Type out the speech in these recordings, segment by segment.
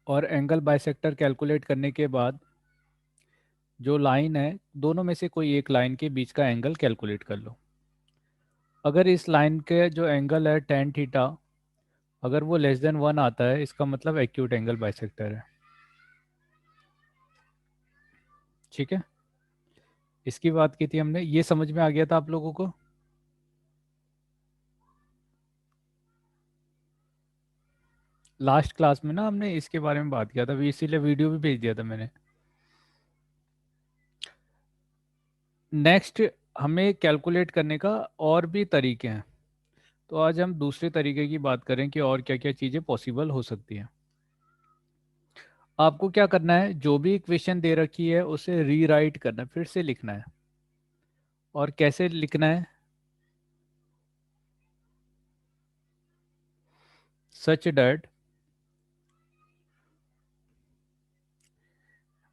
और angle bisector calculate करने के बाद जो लाइन है, दोनों में से कोई एक लाइन के बीच का एंगल कैलकुलेट कर लो। अगर इस लाइन के जो एंगल है टेन थीटा, अगर वो लेस देन 1 आता है, इसका मतलब एक्यूट एंगल बाइसेक्टर है। ठीक है, इसकी बात की थी हमने, ये समझ में आ गया था आप लोगों को? लास्ट क्लास में ना हमने इसके बारे में बात किया था, इसीलिए वीडियो भी भेज दिया था मैंने। नेक्स्ट, हमें कैलकुलेट करने का और भी तरीके हैं। तो आज हम दूसरे तरीके की बात करें कि और क्या क्या चीज़ें पॉसिबल हो सकती हैं। आपको क्या करना है, जो भी इक्वेशन दे रखी है उसे रीराइट करना है, फिर से लिखना है। और कैसे लिखना है? Such that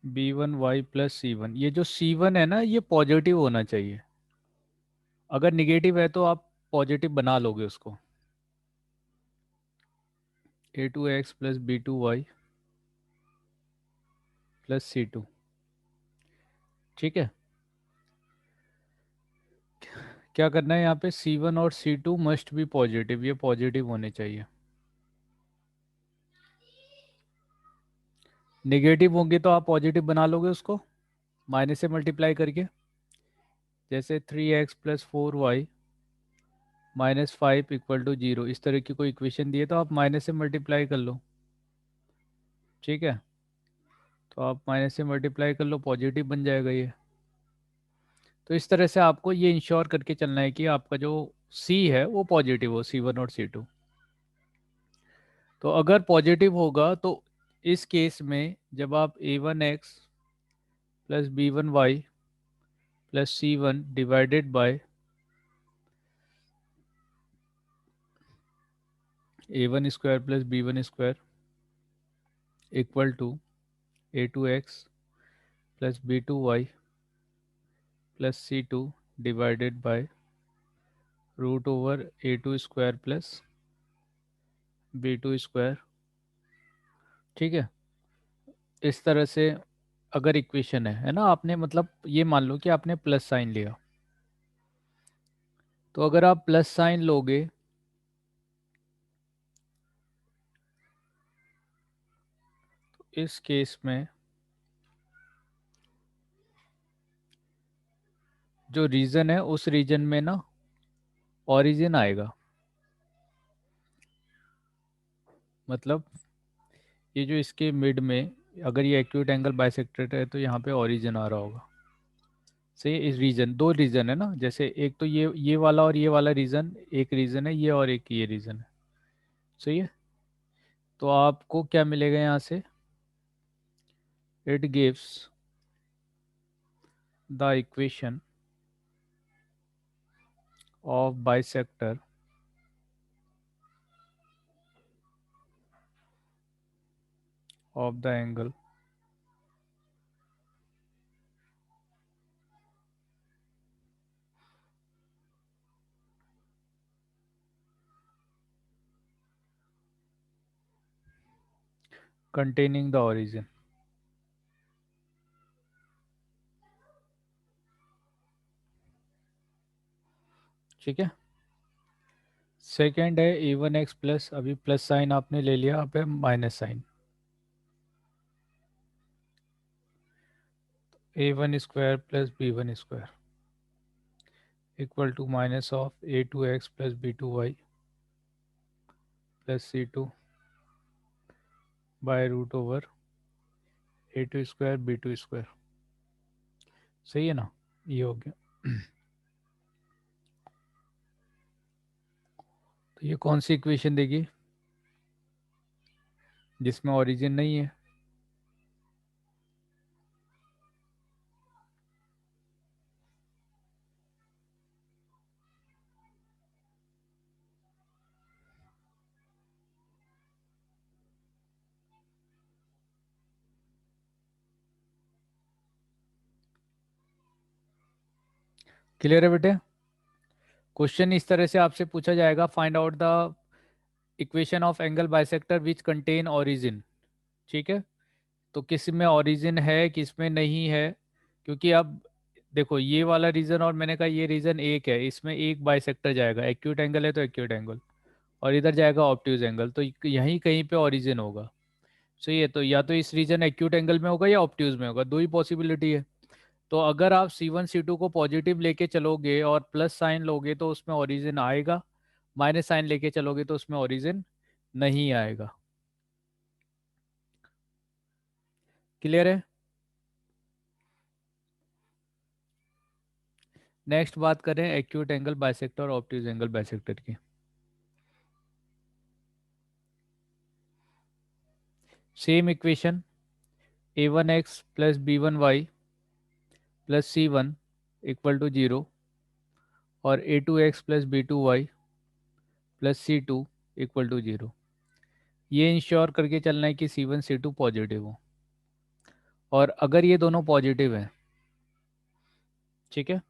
b1y plus c1, ये जो c1 है ना, ये पॉजिटिव होना चाहिए। अगर निगेटिव है तो आप पॉजिटिव बना लोगे उसको। a2x plus b2y plus c2। ठीक है, क्या करना है यहाँ पे, c1 और c2 मस्ट बी पॉजिटिव, ये पॉजिटिव होने चाहिए। नेगेटिव होंगे तो आप पॉजिटिव बना लोगे उसको माइनस से मल्टीप्लाई करके। जैसे 3x plus 4y minus 5 equal to 0, इस तरह की कोई इक्वेशन दिए तो आप माइनस से मल्टीप्लाई कर लो। ठीक है, तो आप माइनस से मल्टीप्लाई कर लो, पॉजिटिव बन जाएगा ये। तो इस तरह से आपको ये इंश्योर करके चलना है कि आपका जो सी है वो पॉजिटिव हो, C1 और C2। तो अगर पॉजिटिव होगा तो इस केस में जब आप a1x plus b1y plus c1 divided by a1 square plus b1 square equal to a2x plus b2y plus c2 divided by root over a2 square plus b2 square. ठीक है, इस तरह से अगर इक्वेशन है ना, आपने मतलब ये मान लो कि आपने प्लस साइन लिया, तो अगर आप प्लस साइन लोगे तो इस केस में जो रीजन है उस रीजन में ना ओरिजिन आएगा। मतलब ये जो इसके मिड में, अगर ये एक्यूट एंगल बाइसेक्टेड है तो यहाँ पे ओरिजिन आ रहा होगा। सही है, इस रीजन, दो रीजन है ना, जैसे एक तो ये वाला और ये वाला रीजन, एक रीजन है ये और एक ये रीजन है। सही है, तो आपको क्या मिलेगा यहाँ से, it gives the equation of bisector of the angle containing the origin। ठीक है, सेकेंड है a1x प्लस, अभी प्लस साइन आपने ले लिया, अब है minus sign, a1 square plus b1 square equal to minus of a2x plus b2y plus c2 by root over a2 square b2 square. सही है ना, ये हो गया। तो ये कौन सी इक्वेशन देगी जिसमें ओरिजिन नहीं है? क्लियर है बेटे? क्वेश्चन इस तरह से आपसे पूछा जाएगा, find out the equation of angle bisector which contain origin. ठीक है, तो किस में ओरिजिन है किस में नहीं है, क्योंकि अब देखो ये वाला रीजन और मैंने कहा ये रीजन एक है, इसमें एक बाइसेक्टर जाएगा, एक्यूट एंगल है तो एक्यूट एंगल, और इधर जाएगा ऑब्ट्यूज एंगल, तो यहीं कहीं पे ओरिजिन होगा। सही है, तो या तो इस रीजन एक्यूट एंगल में होगा या ऑब्ट्यूज में होगा, दो ही पॉसिबिलिटी है। तो अगर आप C1 C2 को पॉजिटिव लेके चलोगे और प्लस साइन लोगे तो उसमें ओरिजिन आएगा, माइनस साइन लेके चलोगे तो उसमें ओरिजिन नहीं आएगा। क्लियर है? नेक्स्ट बात करें एक्यूट एंगल बाइसेक्टर और ऑब्ट्यूज एंगल बाइसेक्टर की। Same equation, A1x plus B1y plus C1 equal to 0, और A2x plus B2y plus C2 equal to 0। ये इंश्योर करके चलना है कि C1 C2 पॉजिटिव हो, और अगर ये दोनों पॉजिटिव हैं, ठीक है,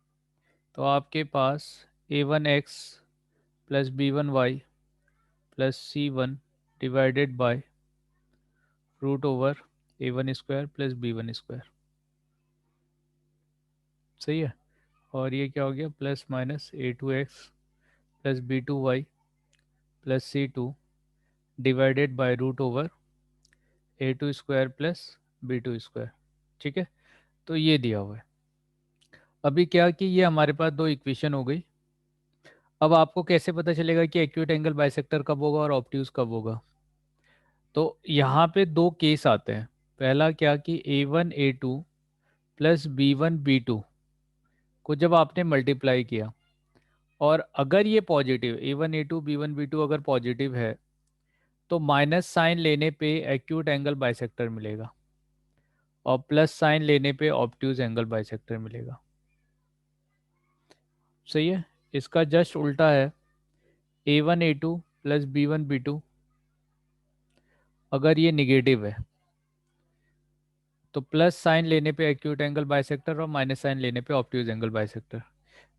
तो आपके पास A1x plus B1y plus C1 divided by root over A1 square plus B1 square. सही है, और ये क्या हो गया, plus minus A2x plus B2y plus C2 divided by root over A2 square plus B2 square. ठीक है, तो ये दिया हुआ है। अभी क्या कि ये हमारे पास दो इक्वेशन हो गई। अब आपको कैसे पता चलेगा कि एक्यूट एंगल बाइसेक्टर कब होगा और ऑब्ट्यूज कब होगा? तो यहाँ पे दो केस आते हैं। पहला क्या कि A1 A2 plus B1 B2 को जब आपने मल्टीप्लाई किया, और अगर ये positive A1 A2 B1 B2 अगर पॉजिटिव है तो माइनस साइन लेने पे एक्यूट एंगल बाइसेक्टर मिलेगा, और प्लस साइन लेने पे ऑब्ट्यूज एंगल बाइसेक्टर मिलेगा। सही है, इसका जस्ट उल्टा है, A1 A2 plus B1 B2 अगर ये निगेटिव है तो प्लस साइन लेने पे एक्यूट एंगल बाइसेक्टर और माइनस साइन लेने पे ऑब्ट्यूज एंगल बाइसेक्टर।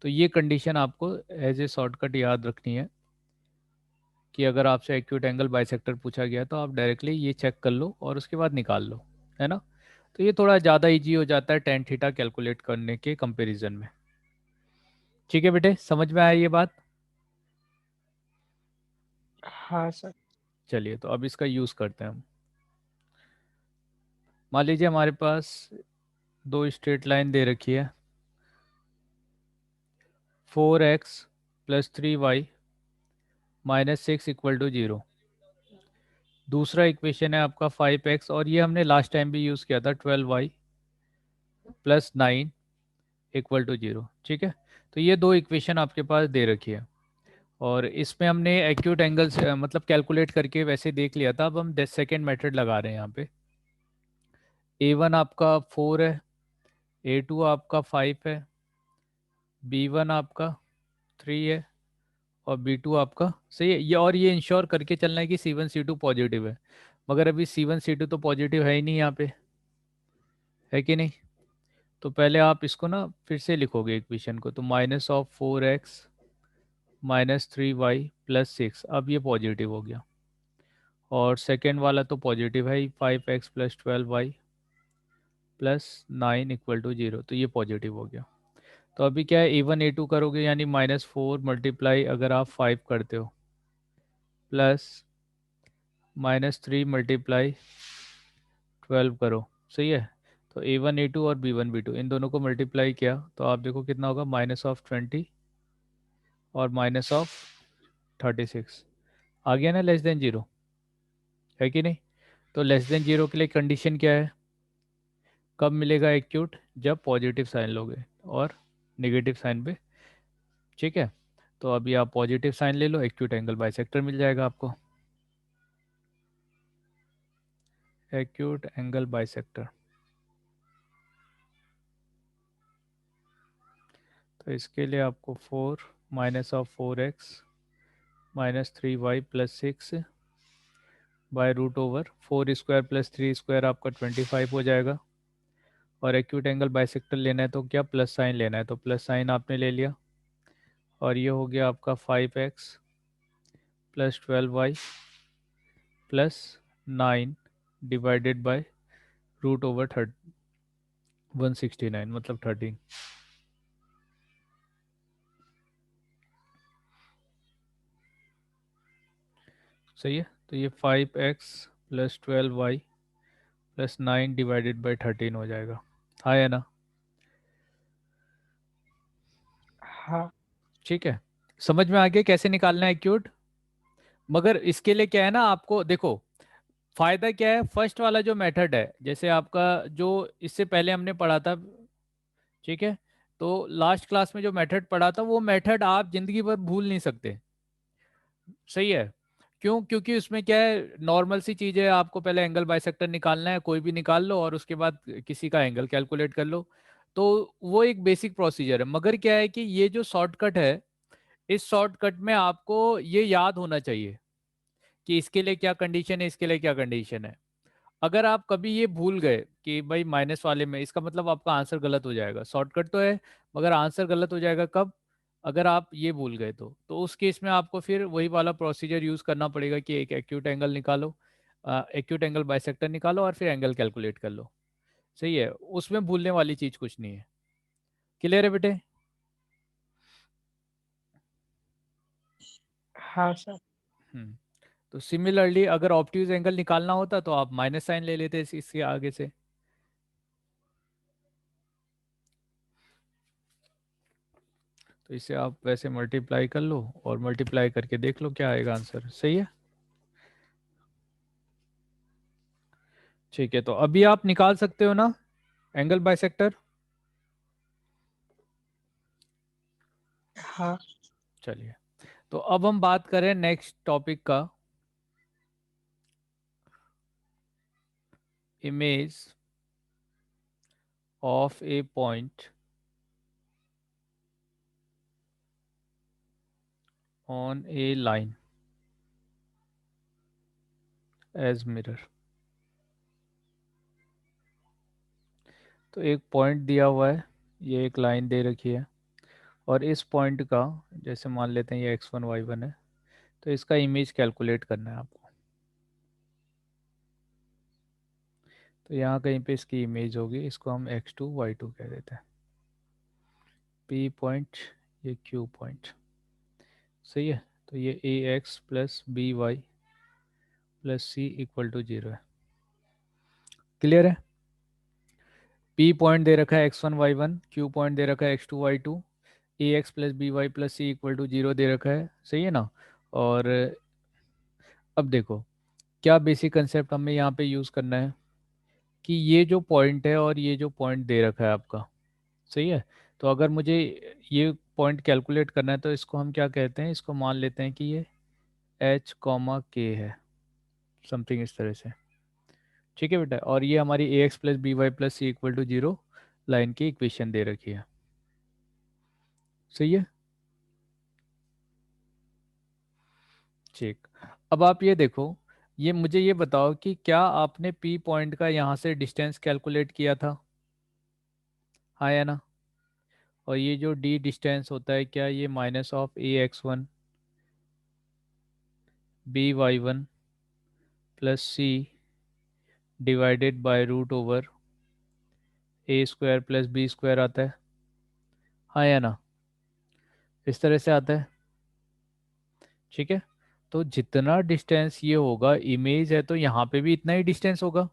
तो ये कंडीशन आपको एज ए शॉर्टकट याद रखनी है कि अगर आपसे एक्यूट एंगल बाइसेक्टर पूछा गया तो आप डायरेक्टली ये चेक कर लो और उसके बाद निकाल लो, है ना। तो ये थोड़ा ज़्यादा इजी हो जाता है टेन थीटा कैलकुलेट करने के कंपैरिजन में। ठीक है बेटे, समझ में आया ये बात? हाँ सर। चलिए, तो अब इसका यूज़ करते हैं हम। मान लीजिए हमारे पास दो स्ट्रेट लाइन दे रखी है, 4x plus 3y minus 6 equal to 0। दूसरा इक्वेशन है आपका 5x, और ये हमने लास्ट टाइम भी यूज़ किया था, 12y प्लस 9 इक्वल टू 0। ठीक है, तो ये दो इक्वेशन आपके पास दे रखी है, और इसमें हमने एक्यूट एंगल्स मतलब कैलकुलेट करके वैसे देख लिया था। अब हम सेकेंड मेथड लगा रहे हैं यहाँ पे। A1 आपका 4 है, A2 आपका 5 है, B1 आपका 3 है, और B2 आपका, सही है ये, और ये इंश्योर करके चलना है कि C1 C2 पॉजिटिव है। मगर अभी C1 C2 तो पॉजिटिव है ही नहीं यहाँ पे, है कि नहीं। तो पहले आप इसको ना फिर से लिखोगे इक्वेशन को, तो -4x माइनस 3y प्लस 6, अब ये पॉजिटिव हो गया, और सेकेंड वाला तो पॉजिटिव है ही, 5x plus 12y plus 9 equal to 0, तो ये पॉजिटिव हो गया। तो अभी क्या है, A1 A2 करोगे यानी -4 मल्टीप्लाई अगर आप 5 करते हो, प्लस -3 मल्टीप्लाई 12 करो। सही है, तो A1 A2 और B1 B2 इन दोनों को मल्टीप्लाई किया तो आप देखो कितना होगा, -20 और -36। आ गया ना लेस देन जीरो, है कि नहीं। तो लेस देन जीरो के लिए कंडीशन क्या है, कब मिलेगा एक्यूट, जब पॉजिटिव साइन लोगे और नेगेटिव साइन पे। ठीक है, तो अभी आप पॉजिटिव साइन ले लो, एक्यूट एंगल बाइसेक्टर मिल जाएगा आपको, एक्यूट एंगल बाइसेक्टर। तो इसके लिए आपको 4 -4x minus 3y plus 6 by root over 4 square plus 3 square आपका 25 हो जाएगा, और एक्यूट एंगल बाइसेक्टर लेना है तो क्या, प्लस साइन लेना है, तो प्लस साइन आपने ले लिया, और ये हो गया आपका 5x plus 12y plus 9 divided by root over 169 मतलब 13। सही है। तो ये 5x plus 12y plus 9 divided by 13 हो जाएगा। हाँ है ना? हाँ ठीक है, समझ में आ गया कैसे निकालना है एक्यूट। मगर इसके लिए क्या है ना, आपको देखो फायदा क्या है, फर्स्ट वाला जो मेथड है, जैसे आपका जो इससे पहले हमने पढ़ा था, ठीक है, तो लास्ट क्लास में जो मेथड पढ़ा था वो मेथड आप जिंदगी भर भूल नहीं सकते। सही है। क्यों? क्योंकि उसमें क्या है, नॉर्मल सी चीज है, आपको पहले एंगल बाइसेक्टर निकालना है, कोई भी निकाल लो, और उसके बाद किसी का एंगल कैलकुलेट कर लो। तो वो एक बेसिक प्रोसीजर है। मगर क्या है कि ये जो शॉर्टकट है, इस शॉर्टकट में आपको ये याद होना चाहिए कि इसके लिए क्या कंडीशन है, इसके लिए क्या कंडीशन है। अगर आप कभी ये भूल गए कि भाई माइनस वाले में, इसका मतलब आपका आंसर गलत हो जाएगा। शॉर्टकट तो है मगर आंसर गलत हो जाएगा कब? अगर आप ये भूल गए तो उस केस में आपको फिर वही वाला प्रोसीजर यूज करना पड़ेगा कि एक एक्यूट एंगल निकालो, एक्यूट एंगल बाइसेक्टर निकालो और फिर एंगल कैलकुलेट कर लो। सही है, उसमें भूलने वाली चीज कुछ नहीं है। क्लियर है बेटे? हाँ सर। हम्म। तो सिमिलरली अगर ऑब्ट्यूज एंगल निकालना होता तो आप माइनस साइन ले लेते इसके आगे से। तो इसे आप वैसे मल्टीप्लाई कर लो और मल्टीप्लाई करके देख लो क्या आएगा आंसर। सही है। ठीक है, तो अभी आप निकाल सकते हो ना एंगल बाइसेक्टर? हाँ चलिए, तो अब हम बात करें नेक्स्ट टॉपिक का, image of a point on a line as mirror. तो एक पॉइंट दिया हुआ है, ये एक लाइन दे रखी है, और इस पॉइंट का, जैसे मान लेते हैं ये x1 y1 है, तो इसका इमेज कैलकुलेट करना है आपको। तो यहाँ कहीं पे इसकी इमेज होगी, इसको हम x2 y2 कह देते हैं। P पॉइंट, ये Q पॉइंट। सही है। तो ये ax plus B Y plus C equal to 0 है। क्लियर है? P पॉइंट दे रखा है x1 y1, Q पॉइंट दे रखा है x2 y2, ax plus B Y plus C equal to 0 दे रखा है। सही है ना? और अब देखो क्या बेसिक कंसेप्ट हमें यहाँ पे यूज़ करना है कि ये जो पॉइंट है और ये जो पॉइंट दे रखा है आपका, सही है, तो अगर मुझे ये पॉइंट कैलकुलेट करना है तो इसको हम क्या कहते हैं, इसको मान लेते हैं कि ये h कॉमा के है, समथिंग इस तरह से। ठीक है बेटा, और ये हमारी A X plus B Y plus C equal to 0 line की इक्वेशन दे रखी है। सही है। ठीक। अब आप ये देखो, ये मुझे ये बताओ कि क्या आपने पी पॉइंट का यहाँ से डिस्टेंस कैलकुलेट किया था? हाँ या ना? और ये जो डी डिस्टेंस होता है, क्या ये minus of a x1 by1 plus C divided by root over A square plus B square आता है? हाँ या ना? इस तरह से आता है। ठीक है, तो जितना डिस्टेंस ये होगा, इमेज है तो यहाँ पे भी इतना ही डिस्टेंस होगा।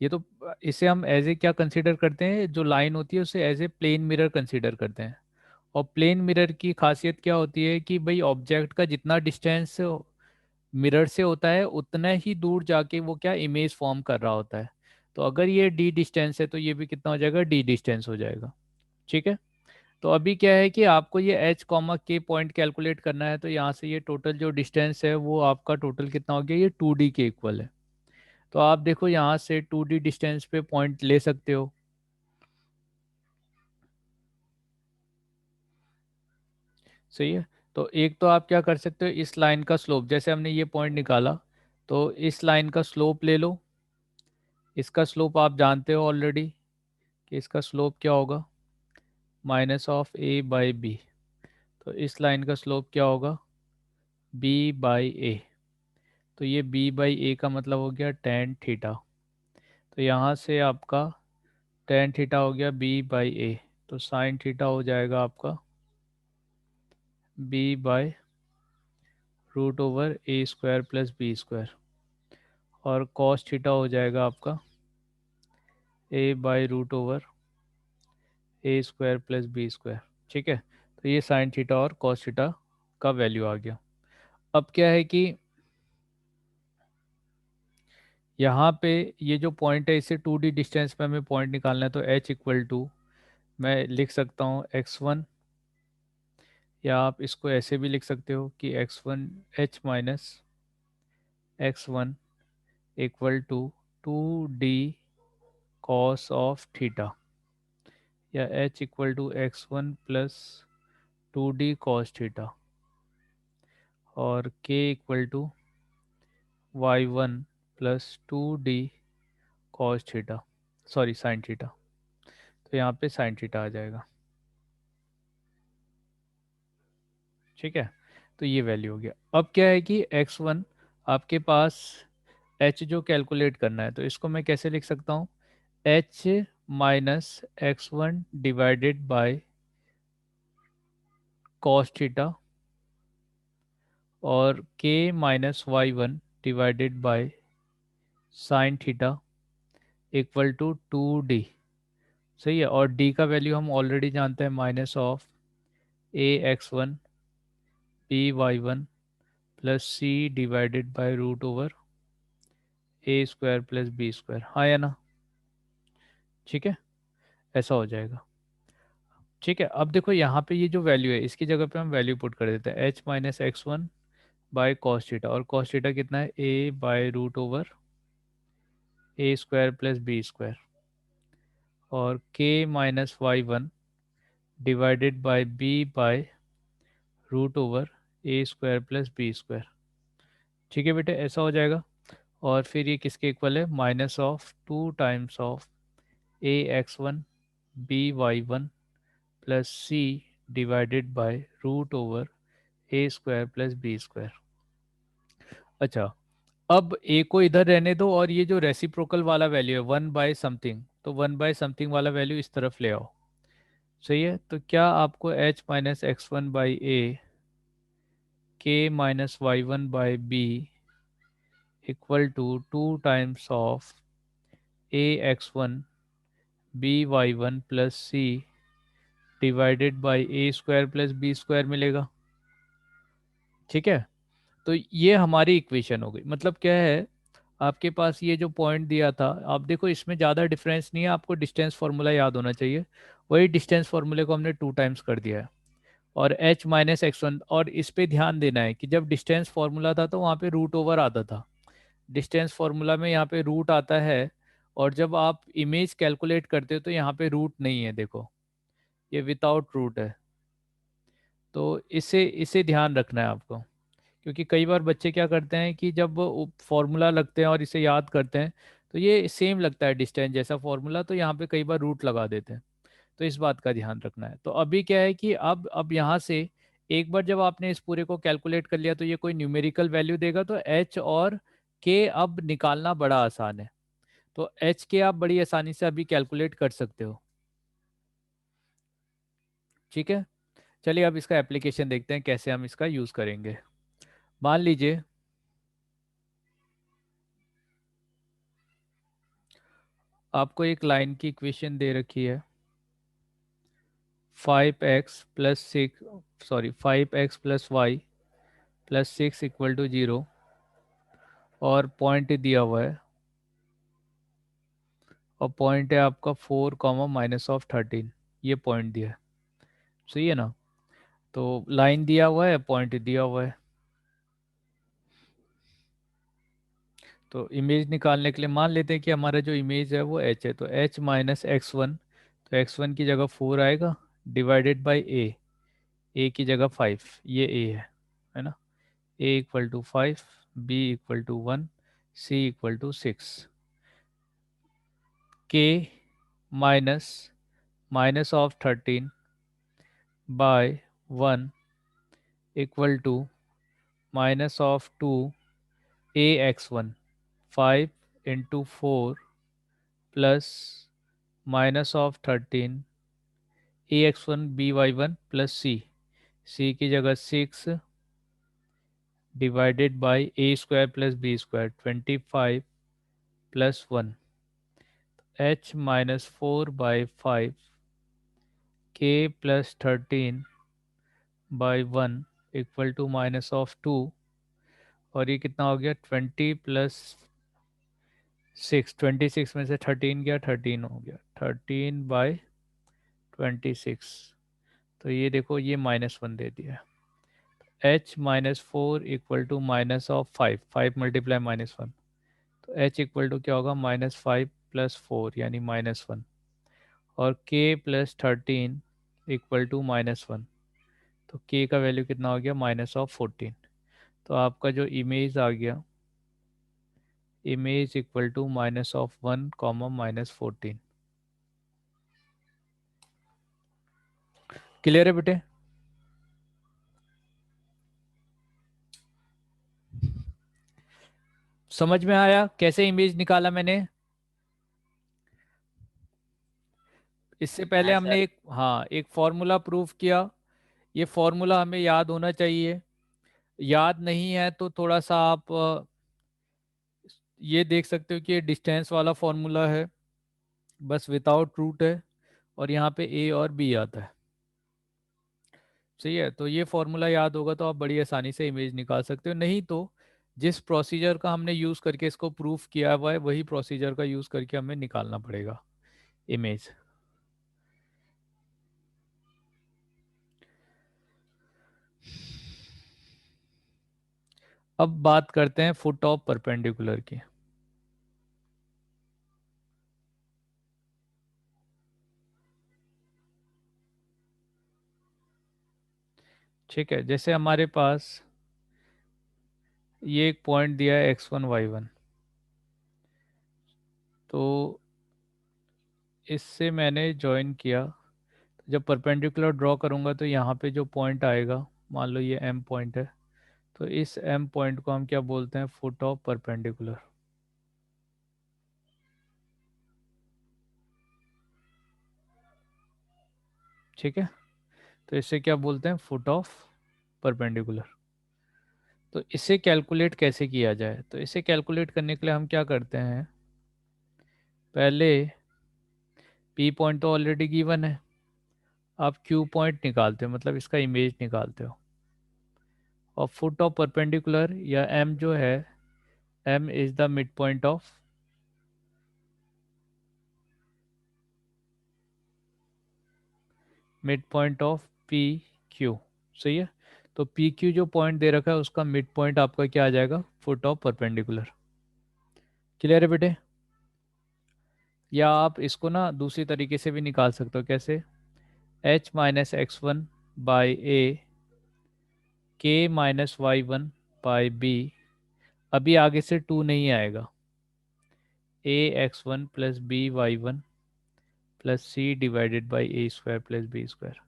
ये तो, इसे हम एज ए क्या कंसीडर करते हैं, जो लाइन होती है उसे as a plane mirror consider करते हैं। और प्लेन मिरर की खासियत क्या होती है कि भाई ऑब्जेक्ट का जितना डिस्टेंस मिरर से होता है उतना ही दूर जाके वो क्या इमेज फॉर्म कर रहा होता है। तो अगर ये डी डिस्टेंस है तो ये भी कितना हो जाएगा, डी डिस्टेंस हो जाएगा। ठीक है। तो अभी क्या है कि आपको ये एच कॉमा के पॉइंट कैलकुलेट करना है, तो यहाँ से ये टोटल जो डिस्टेंस है वो आपका टोटल कितना हो गया, ये 2D के इक्वल है। तो आप देखो यहाँ से 2D डिस्टेंस पे पॉइंट ले सकते हो। सही है। तो एक तो आप क्या कर सकते हो, इस लाइन का स्लोप, जैसे हमने ये पॉइंट निकाला, तो इस लाइन का स्लोप ले लो। इसका स्लोप आप जानते हो ऑलरेडी कि इसका स्लोप क्या होगा, minus of a by b. तो इस लाइन का स्लोप क्या होगा, बी बाई ए। तो ये b बाई ए का मतलब हो गया tan थीटा। तो यहाँ से आपका tan थीटा हो गया b बाई ए, तो sin थीटा हो जाएगा आपका b by root over A square plus B square, और cos थीटा हो जाएगा आपका a by root over A square plus B square. ठीक है, तो ये साइन थीटा और कॉस थीटा का वैल्यू आ गया। अब क्या है कि यहाँ पे ये जो पॉइंट है इसे 2D डिस्टेंस पे हमें पॉइंट निकालना है, तो h इक्वल टू मैं लिख सकता हूँ x1, या आप इसको ऐसे भी लिख सकते हो कि x1 h minus x1 equal to 2D cos of theta, या h equal to x1 plus 2D cos theta, और k equal to y1 plus 2D cos theta, sorry sine theta. तो यहाँ पे साइन थीटा आ जाएगा। ठीक है, तो ये वैल्यू हो गया। अब क्या है कि x1 आपके पास h जो कैलकुलेट करना है, तो इसको मैं कैसे लिख सकता हूँ, h minus x1 divided by cos theta, और k minus y1 divided by sine theta equal to 2D। सही है, और d का वैल्यू हम ऑलरेडी जानते हैं, minus of a x1 p y1 plus C divided by root over A square plus B square, हाँ या ना। ठीक है, ऐसा हो जाएगा। ठीक है, अब देखो यहाँ पे ये जो वैल्यू है इसकी जगह पे हम वैल्यू पुट कर देते हैं, H minus x1 by cos theta, और कॉस थीटा कितना है, A by root over A square plus B square, और K minus y1 divided by B by root over A square plus B square. ठीक है बेटे, ऐसा हो जाएगा। और फिर ये किसके इक्वल है, minus of 2 times of a x1 b y1 plus C divided by root over A square plus B square. अच्छा, अब ए को इधर रहने दो, और ये जो रेसिप्रोकल वाला वैल्यू है 1/समथिंग, तो 1/समथिंग वाला वैल्यू इस तरफ ले आओ। सही है, तो क्या आपको h माइनस x1 बाई ए, के minus y1 by b equal to 2 times of a x1 b y1 plus C divided by A square plus B square मिलेगा। ठीक है, तो ये हमारी इक्वेशन हो गई। मतलब क्या है, आपके पास ये जो पॉइंट दिया था, आप देखो इसमें ज़्यादा डिफरेंस नहीं है, आपको डिस्टेंस फार्मूला याद होना चाहिए। वही डिस्टेंस फार्मूले को हमने 2 टाइम्स कर दिया है, और h माइनस x1, और इस पे ध्यान देना है कि जब डिस्टेंस फार्मूला था तो वहाँ पे रूट ओवर आता था, डिस्टेंस फार्मूला में यहाँ पे रूट आता है, और जब आप इमेज कैलकुलेट करते हो तो यहाँ पे रूट नहीं है, देखो ये विदाउट रूट है। तो इसे इसे ध्यान रखना है आपको, क्योंकि कई बार बच्चे क्या करते हैं कि जब फॉर्मूला लगते हैं और इसे याद करते हैं, तो ये सेम लगता है डिस्टेंस जैसा फॉर्मूला, तो यहाँ पे कई बार रूट लगा देते हैं। तो इस बात का ध्यान रखना है। तो अभी क्या है कि अब यहाँ से एक बार जब आपने इस पूरे को कैलकुलेट कर लिया, तो ये कोई न्यूमेरिकल वैल्यू देगा, तो एच और के अब निकालना बड़ा आसान है। तो एच के आप बड़ी आसानी से अभी कैलकुलेट कर सकते हो। ठीक है, चलिए अब इसका एप्लीकेशन देखते हैं कैसे हम इसका यूज़ करेंगे। मान लीजिए आपको एक लाइन की इक्वेशन दे रखी है, 5x प्लस वाई प्लस 6 = 0, और पॉइंट दिया हुआ है, और पॉइंट है आपका 4, -13, ये पॉइंट दिया है। सही है ना, तो लाइन दिया हुआ है, पॉइंट दिया हुआ है। तो इमेज निकालने के लिए मान लेते हैं कि हमारा जो इमेज है वो h है, तो h माइनस x1, तो x1 की जगह 4 आएगा, डिवाइडेड बाई a की जगह 5, ये a है ना, a equal to 5, b equal to 1, c equal to 6, k minus minus of 13 by 1 equal to minus of 2 ax1 5 into 4 plus minus of 13 ax1 by1 plus c की जगह 6 divided by A square plus B square 25 plus 1 h minus 4/5 k plus 13 by 1 equal to minus of 2 और ये कितना हो गया 20 plus 6 26 में से 13 गया 13 हो गया 13/26 तो ये देखो ये -1 दे दिया h minus 4 equal to minus of 5 5 multiply -1 तो h इक्वल टू क्या होगा -5 प्लस 4 यानी -1 और k प्लस 13 इक्वल टू -1 तो k का वैल्यू कितना हो गया -14 तो आपका जो इमेज आ गया image equal to -1 comma -14 clear है बेटे समझ में आया कैसे इमेज निकाला मैंने इससे पहले हाँ हमने सर। एक फॉर्मूला प्रूफ किया ये फॉर्मूला हमें याद होना चाहिए याद नहीं है तो थोड़ा सा आप ये देख सकते हो कि ये डिस्टेंस वाला फॉर्मूला है बस विदाउट रूट है और यहाँ पे ए और बी आता है सही है तो ये फॉर्मूला याद होगा तो आप बड़ी आसानी से इमेज निकाल सकते हो नहीं तो जिस प्रोसीजर का हमने यूज़ करके इसको प्रूफ किया हुआ है वही प्रोसीजर का यूज़ करके हमें निकालना पड़ेगा इमेज अब बात करते हैं फुट ऑफ परपेंडिकुलर की ठीक है जैसे हमारे पास ये एक पॉइंट दिया है x1 y1 तो इससे मैंने ज्वाइन किया जब परपेंडिकुलर ड्रॉ करूंगा तो यहाँ पे जो पॉइंट आएगा मान लो ये m पॉइंट है तो इस m पॉइंट को हम क्या बोलते हैं फुट ऑफ परपेंडिकुलर ठीक है तो इसे क्या बोलते हैं फुट ऑफ परपेंडिकुलर तो इसे कैलकुलेट कैसे किया जाए तो इसे कैलकुलेट करने के लिए हम क्या करते हैं पहले P पॉइंट तो ऑलरेडी गिवन है आप Q पॉइंट निकालते हो मतलब इसका इमेज निकालते हो और फुट ऑफ परपेंडिकुलर या M जो है M is the mid point of P Q सही है तो पी क्यू जो पॉइंट दे रखा है उसका मिड पॉइंट आपका क्या आ जाएगा फुट ऑफ परपेंडिकुलर क्लियर है बेटे या आप इसको ना दूसरी तरीके से भी निकाल सकते हो कैसे h minus X one by ए के minus Y one by B अभी आगे से 2 नहीं आएगा A X one plus B Y one plus C divided by A square plus B square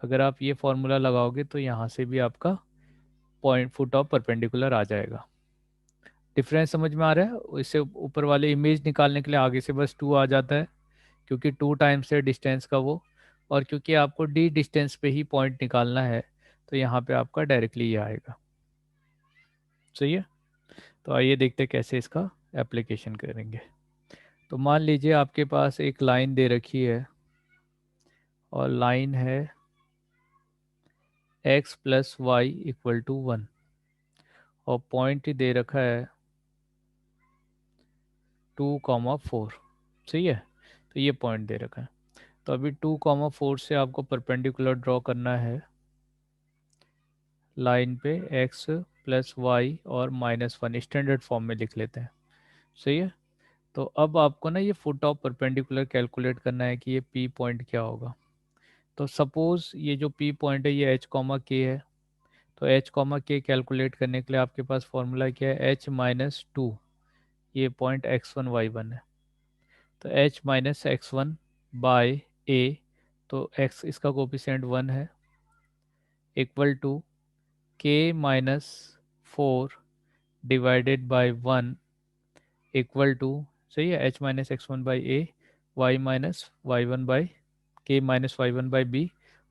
अगर आप ये फॉर्मूला लगाओगे तो यहाँ से भी आपका पॉइंट फुट ऑफ परपेंडिकुलर आ जाएगा डिफरेंस समझ में आ रहा है इससे ऊपर वाले इमेज निकालने के लिए आगे से बस 2 आ जाता है क्योंकि 2 टाइम्स है डिस्टेंस का वो और क्योंकि आपको डी डिस्टेंस पे ही पॉइंट निकालना है तो यहाँ पे आपका डायरेक्टली ये आएगा सही है तो आइए देखते हैं कैसे इसका एप्लीकेशन करेंगे तो मान लीजिए आपके पास एक लाइन दे रखी है और लाइन है x plus y equal to 1 और पॉइंट दे रखा है 2,4 सही है तो ये पॉइंट दे रखा है तो अभी 2,4 से आपको परपेंडिकुलर ड्रॉ करना है लाइन पे x प्लस वाई और -1 स्टैंडर्ड फॉर्म में लिख लेते हैं सही है तो अब आपको ना ये फुट ऑफ परपेंडिकुलर कैलकुलेट करना है कि ये p पॉइंट क्या होगा तो सपोज ये जो p पॉइंट है ये h कॉमा k है तो h कॉमा k कैलकुलेट करने के लिए आपके पास फॉर्मूला क्या है h माइनस 2 ये पॉइंट x1 y1 है तो h minus x1 by a तो x इसका कोफिशिएंट 1 है equal to k minus 4 divided by 1 equal to, सही है, H minus X one by A, Y minus Y one by K minus Y one by B,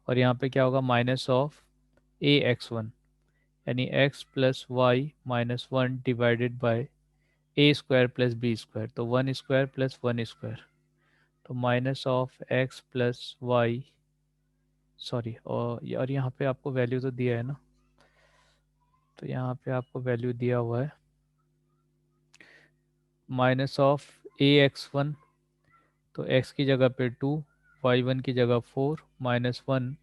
और यहाँ पे क्या होगा, minus of A X one, यानी X plus Y minus one divided by A square plus B square, तो one square plus one square, तो minus of x plus y, sorry, और यहाँ पे आपको वैल्यू तो दिया है ना, तो यहाँ पे आपको वैल्यू दिया हुआ है minus of A X one, तो x की जगह पे 2, y1 की जगह 4, minus one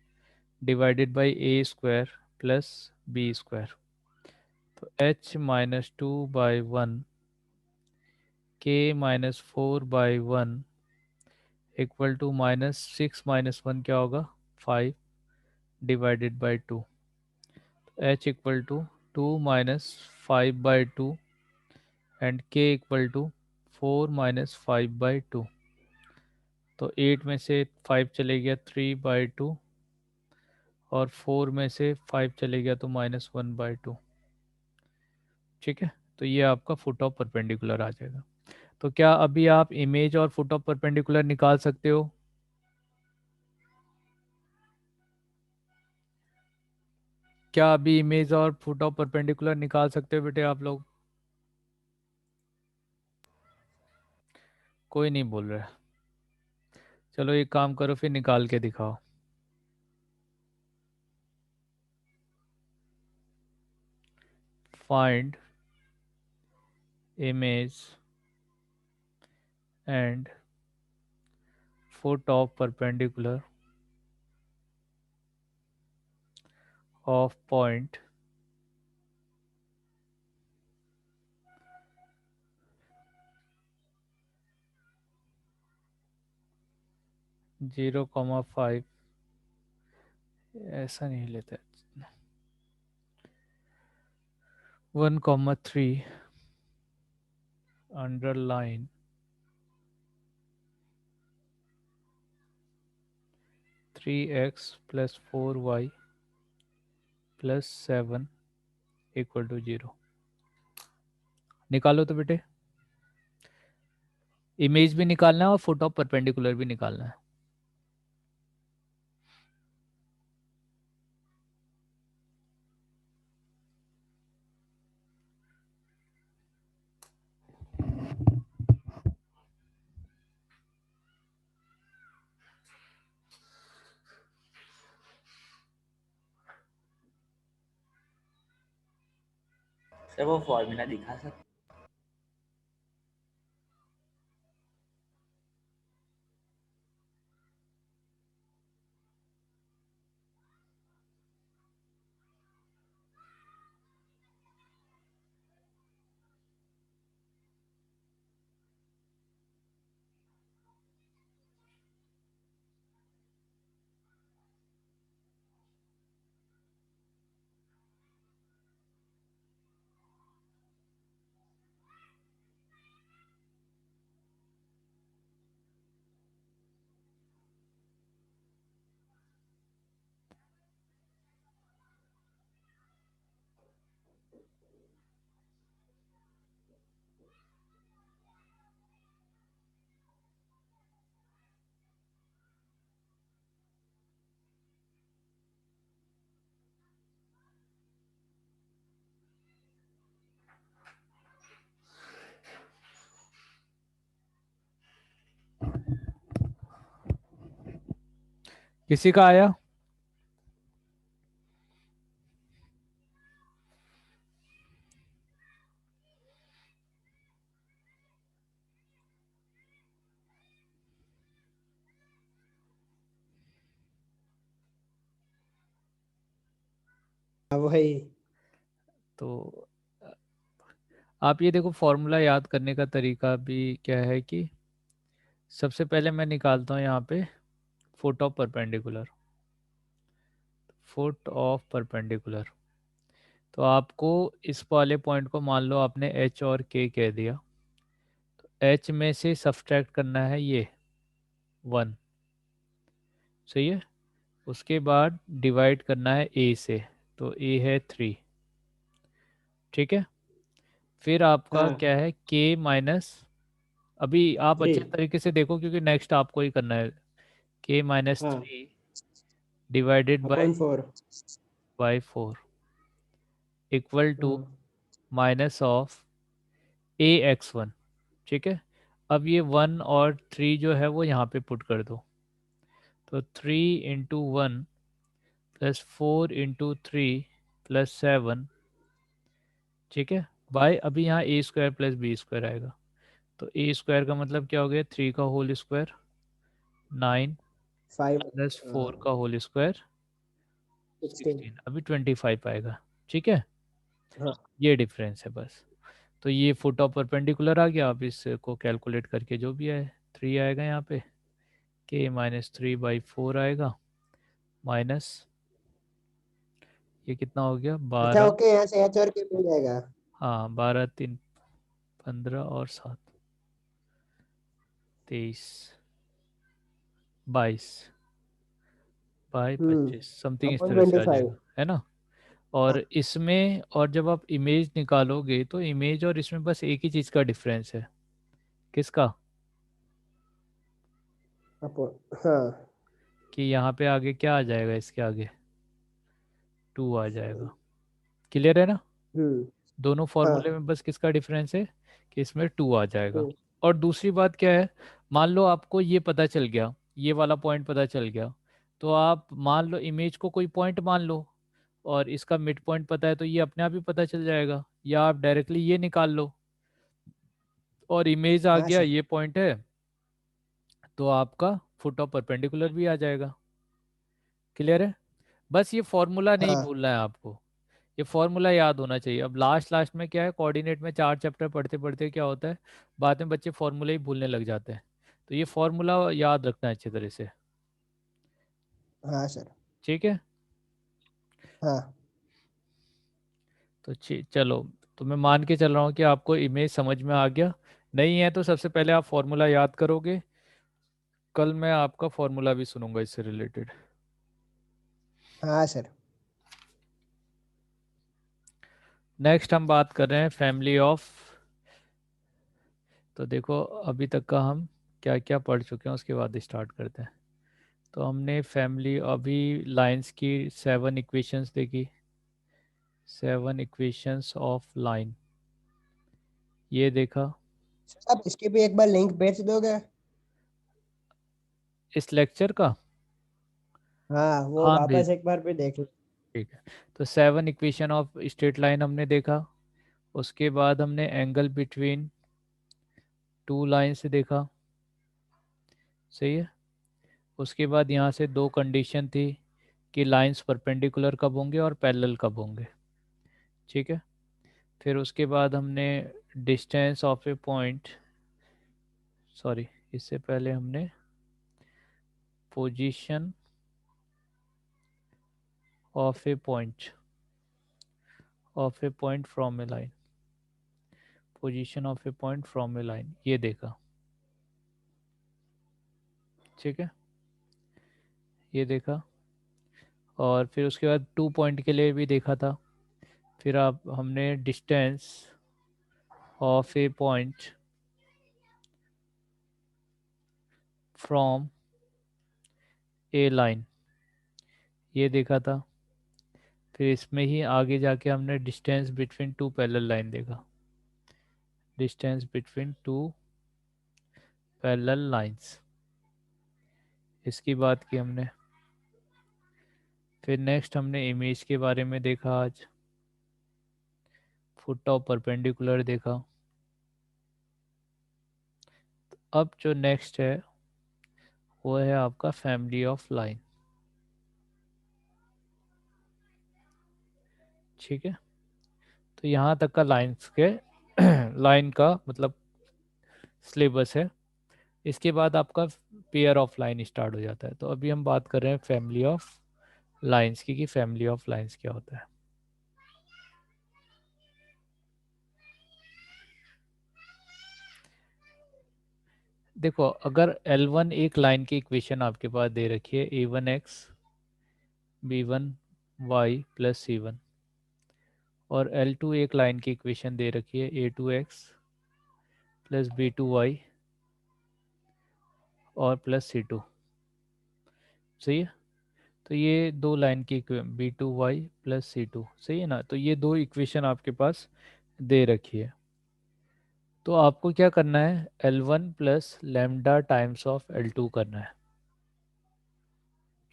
divided by A square plus B square, तो h minus two by one K minus four by one equal to minus six minus one क्या होगा, 5 divided by two, h equal to 2 minus five by two and k equal to 4 minus five by two, तो 8 में से 5 चले गया 3 by two, और 4 में से 5 चले गया तो माइनस वन बाई टू। ठीक है, तो ये आपका फुट ऑफ परपेंडिकुलर आ जाएगा। तो क्या अभी आप इमेज और फुट ऑफ परपेंडिकुलर निकाल सकते हो? क्या अभी इमेज और फुट ऑफ परपेंडिकुलर निकाल सकते हो बेटे आप लोग? कोई नहीं बोल रहा है। चलो एक काम करो, फिर निकाल के दिखाओ। Find image and foot of perpendicular of point 0,5, ऐसा नहीं लेते, 1,3 underline 3x plus 4y plus 7 equal to 0। निकालो तो बेटे, इमेज भी निकालना है और फुट ऑफ परपेंडिकुलर भी निकालना है। सर वो फॉर्मूला दिखा सर। किसी का आया? वही। तो आप ये देखो, फॉर्मूला याद करने का तरीका भी क्या है कि सबसे पहले मैं निकालता हूँ यहाँ पे foot of perpendicular, foot of perpendicular, तो आपको इस वाले पॉइंट को मान लो आपने एच और के कह दिया, तो एच में से सब्सट्रैक्ट करना है ये 1, सही है, उसके बाद डिवाइड करना है ए से, तो ए है 3, ठीक है, फिर आपका हाँ क्या है k माइनस, अभी आप 3। अच्छे तरीके से देखो क्योंकि नेक्स्ट आपको ही करना है, k माइनस हाँ 3 divided upon 4। By 4 equal to हाँ माइनस ऑफ a(x1). ठीक है, अब ये 1 और 3 जो है वो यहाँ पे पुट कर दो, तो 3 × 1 प्लस 4 × 3 प्लस 7, ठीक है, बाय अभी यहाँ a² प्लस b² आएगा, तो a² का मतलब क्या हो गया, 3 का होल स्क्वायर 9 5 प्लस 4 का होल स्क्वायर 16। 16, अभी 25 आएगा। ठीक है, हाँ ये डिफरेंस है बस। तो ये फुट ऑफ परपेंडिकुलर आ गया, आप इसको कैलकुलेट करके जो भी आए 3 आएगा यहाँ पे, k माइनस 3/4 आएगा, माइनस ये कितना हो गया अच्छा 12, ओके, यहाँ से एच और के मिल जाएगा। हाँ 12 3 15 और 7 23 22 बाई 25 समथिंग इस अपॉन तरह से आ 25। जाएगा, है ना। हाँ और इसमें, और जब आप इमेज निकालोगे तो इमेज और इसमें बस एक ही चीज़ का डिफरेंस है, किसका, अपॉन, हाँ कि यहाँ पे आगे क्या आ जाएगा, इसके आगे 2 आ जाएगा। क्लियर है ना, हम्म दोनों हाँ फॉर्मूले में बस किसका डिफरेंस है कि इसमें 2 आ जाएगा। 2। और दूसरी बात क्या है, मान लो आपको ये पता चल गया, ये वाला पॉइंट पता चल गया, तो आप मान लो इमेज को कोई पॉइंट मान लो और इसका मिड पॉइंट पता है, तो ये अपने आप ही पता चल जाएगा, या आप डायरेक्टली ये निकाल लो और इमेज आ हाँ गया सर। ये पॉइंट है, तो आपका फुट ऑफ परपेंडिकुलर भी आ जाएगा। क्लियर है, बस ये फॉर्मूला नहीं हाँ भूलना है आपको, ये फॉर्मूला याद होना चाहिए। अब लास्ट लास्ट में क्या है, कोऑर्डिनेट में 4 चैप्टर पढ़ते पढ़ते क्या होता है, बाद में बच्चे फॉर्मूले ही भूलने लग जाते हैं, तो ये फॉर्मूला याद रखना है अच्छे तरह से। हाँ सर। ठीक है, हाँ तो चलो, तो मैं मान के चल रहा हूँ कि आपको इमेज समझ में आ गया। नहीं है तो सबसे पहले आप फॉर्मूला याद करोगे, कल मैं आपका फॉर्मूला भी सुनूंगा इससे रिलेटेड। हाँ सर। नेक्स्ट हम बात कर रहे हैं फैमिली ऑफ, तो देखो अभी तक का हम क्या क्या पढ़ चुके हैं उसके बाद स्टार्ट करते हैं। तो हमने फैमिली, अभी लाइंस की 7 इक्वेशंस देखी, 7 इक्वेशंस ऑफ लाइन, ये देखा। आप इसके भी एक बार लिंक भेज दोगे? इस लेक्चर का, हाँ वो हाँ भेज, वापस एक बार भी देख लो। ठीक है। तो 7 इक्वेशन ऑफ स्ट्रेट लाइन हमने देखा, उसके बाद हमने एंगल बिटवीन 2 लाइन से देखा, सही है। उसके बाद यहाँ से 2 कंडीशन थी कि लाइंस परपेंडिकुलर कब होंगे और पैरेलल कब होंगे, ठीक है। फिर उसके बाद हमने distance of a point, sorry इससे पहले हमने position of a point, of a point from A line, position of a point from A line, ये देखा, ठीक है, ये देखा। और फिर उसके बाद 2 पॉइंट के लिए भी देखा था। फिर आप हमने distance of a point from A line, ये देखा था। फिर इसमें ही आगे जाके हमने डिस्टेंस बिटवीन 2 पैरेलल लाइन देखा, डिस्टेंस बिटवीन 2 पैरेलल लाइंस, इसकी बात की हमने। फिर नेक्स्ट हमने इमेज के बारे में देखा आज, फुट ऑफ परपेंडिकुलर देखा। अब जो नेक्स्ट है वो है आपका फैमिली ऑफ लाइन, ठीक है। तो यहाँ तक का लाइंस के लाइन का मतलब सिलेबस है। इसके बाद आपका पेयर ऑफ लाइन स्टार्ट हो जाता है। तो अभी हम बात कर रहे हैं फैमिली ऑफ लाइंस की, कि फैमिली ऑफ लाइंस क्या होता है। देखो अगर L1 एक लाइन की इक्वेशन आपके पास दे रखी है, A1x B1y प्लस C1, और L2 एक लाइन की इक्वेशन दे रखी है A2x प्लस B2y और प्लस C2। सही है। तो ये दो लाइन की B2y प्लस C2, सही है ना। तो ये दो इक्वेशन आपके पास दे रखी है। तो आपको क्या करना है, L1 plus lambda times of L2 करना है।